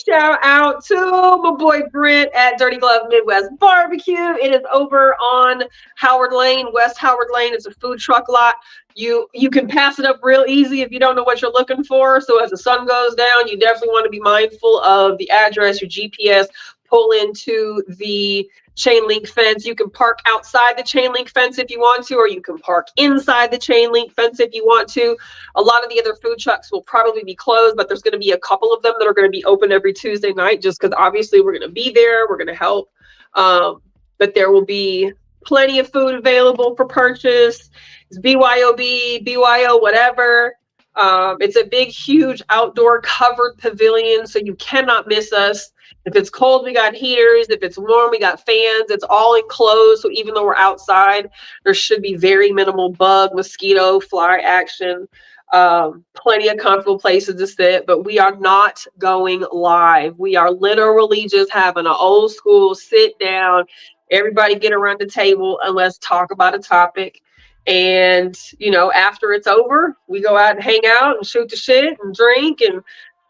Shout out to my boy Brent at Dirty Glove Midwest Barbecue. It is over on Howard Lane, West Howard Lane. It's a food truck lot. You can pass it up real easy if you don't know what you're looking for. So as the sun goes down, you definitely want to be mindful of the address, your GPS. Pull into the chain link fence. You can park outside the chain link fence if you want to, or you can park inside the chain link fence if you want to. A lot of the other food trucks will probably be closed, but there's going to be a couple of them that are going to be open every Tuesday night, just because obviously we're going to be there. We're going to help. But there will be plenty of food available for purchase. It's BYOB, BYO, whatever. It's a big, huge outdoor covered pavilion, so you cannot miss us. If it's cold, we got heaters. If it's warm, we got fans. It's all enclosed, so even though we're outside, there should be very minimal bug, mosquito, fly action. Plenty of comfortable places to sit, but we are not going live. We are literally just having an old school sit down, everybody get around the table and let's talk about a topic. And, you know, after it's over, we go out and hang out and shoot the shit and drink and,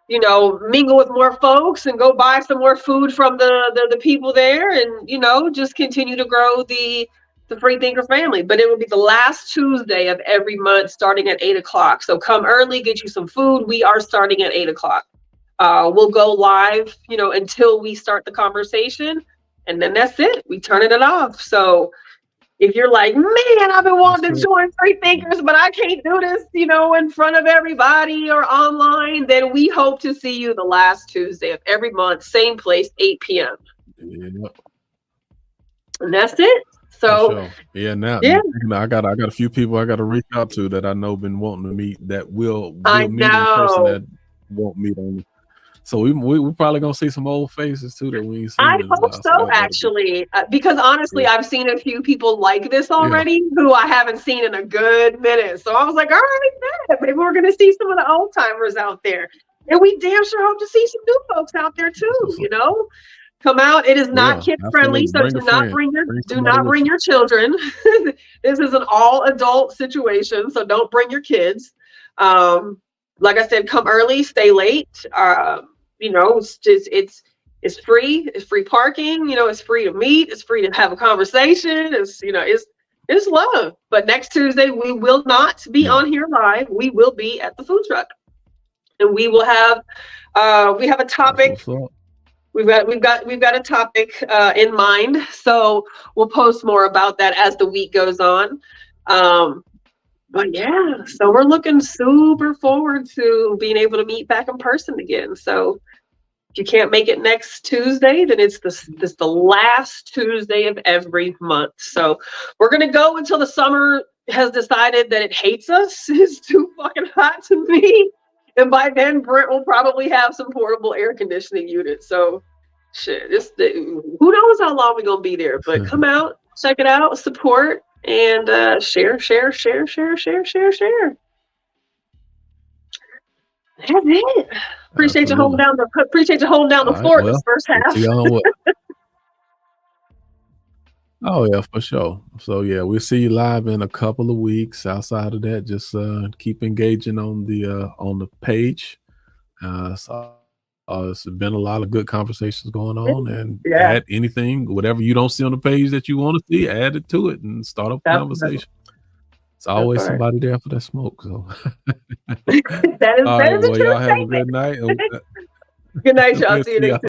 you know, mingle with more folks and go buy some more food from the people there and, you know, just continue to grow the Free Thinker family. But it will be the last Tuesday of every month starting at 8 o'clock. So come early, get you some food. We are starting at 8 o'clock. We'll go live, you know, until we start the conversation. And then that's it. We turning it off. So if you're like, man, I've been wanting to join Free Thinkers, but I can't do this, you know, in front of everybody or online, then we hope to see you the last Tuesday of every month, same place, 8 p.m. Yeah. And that's it. So sure. Yeah, now I got a few people I got to reach out to that I know been wanting to meet that will meet in person that won't meet on. So we're probably gonna see some old faces too that we. I hope so, actually, because honestly, I've seen a few people like this already who I haven't seen in a good minute. So I was like, all right, man, maybe we're gonna see some of the old timers out there, and we damn sure hope to see some new folks out there too. You know, come out. It is not kid friendly, so do not bring your children. This is an all adult situation, so don't bring your kids. Like I said, come early, stay late. You know, it's free. It's free parking. You know, it's free to meet. It's free to have a conversation. It's love. But next Tuesday we will not be on here live. We will be at the food truck, and we will have we have a topic. We've got a topic in mind. So we'll post more about that as the week goes on. But yeah, so we're looking super forward to being able to meet back in person again. So if you can't make it next Tuesday, then it's the last Tuesday of every month. So we're going to go until the summer has decided that it hates us. It's too fucking hot to me. And by then, Brent will probably have some portable air conditioning units. So shit, who knows how long we're going to be there. But come out, check it out, support. And share. That's it. Appreciate you holding down the fort this first half. Oh yeah, for sure. So yeah, we'll see you live in a couple of weeks. Outside of that, just keep engaging on the page. So it's been a lot of good conversations going on, and add anything, whatever you don't see on the page that you want to see, add it to it and start up a conversation. It's always somebody there for that smoke. So that is all right, well, y'all have a good night. Good night, y'all. See you next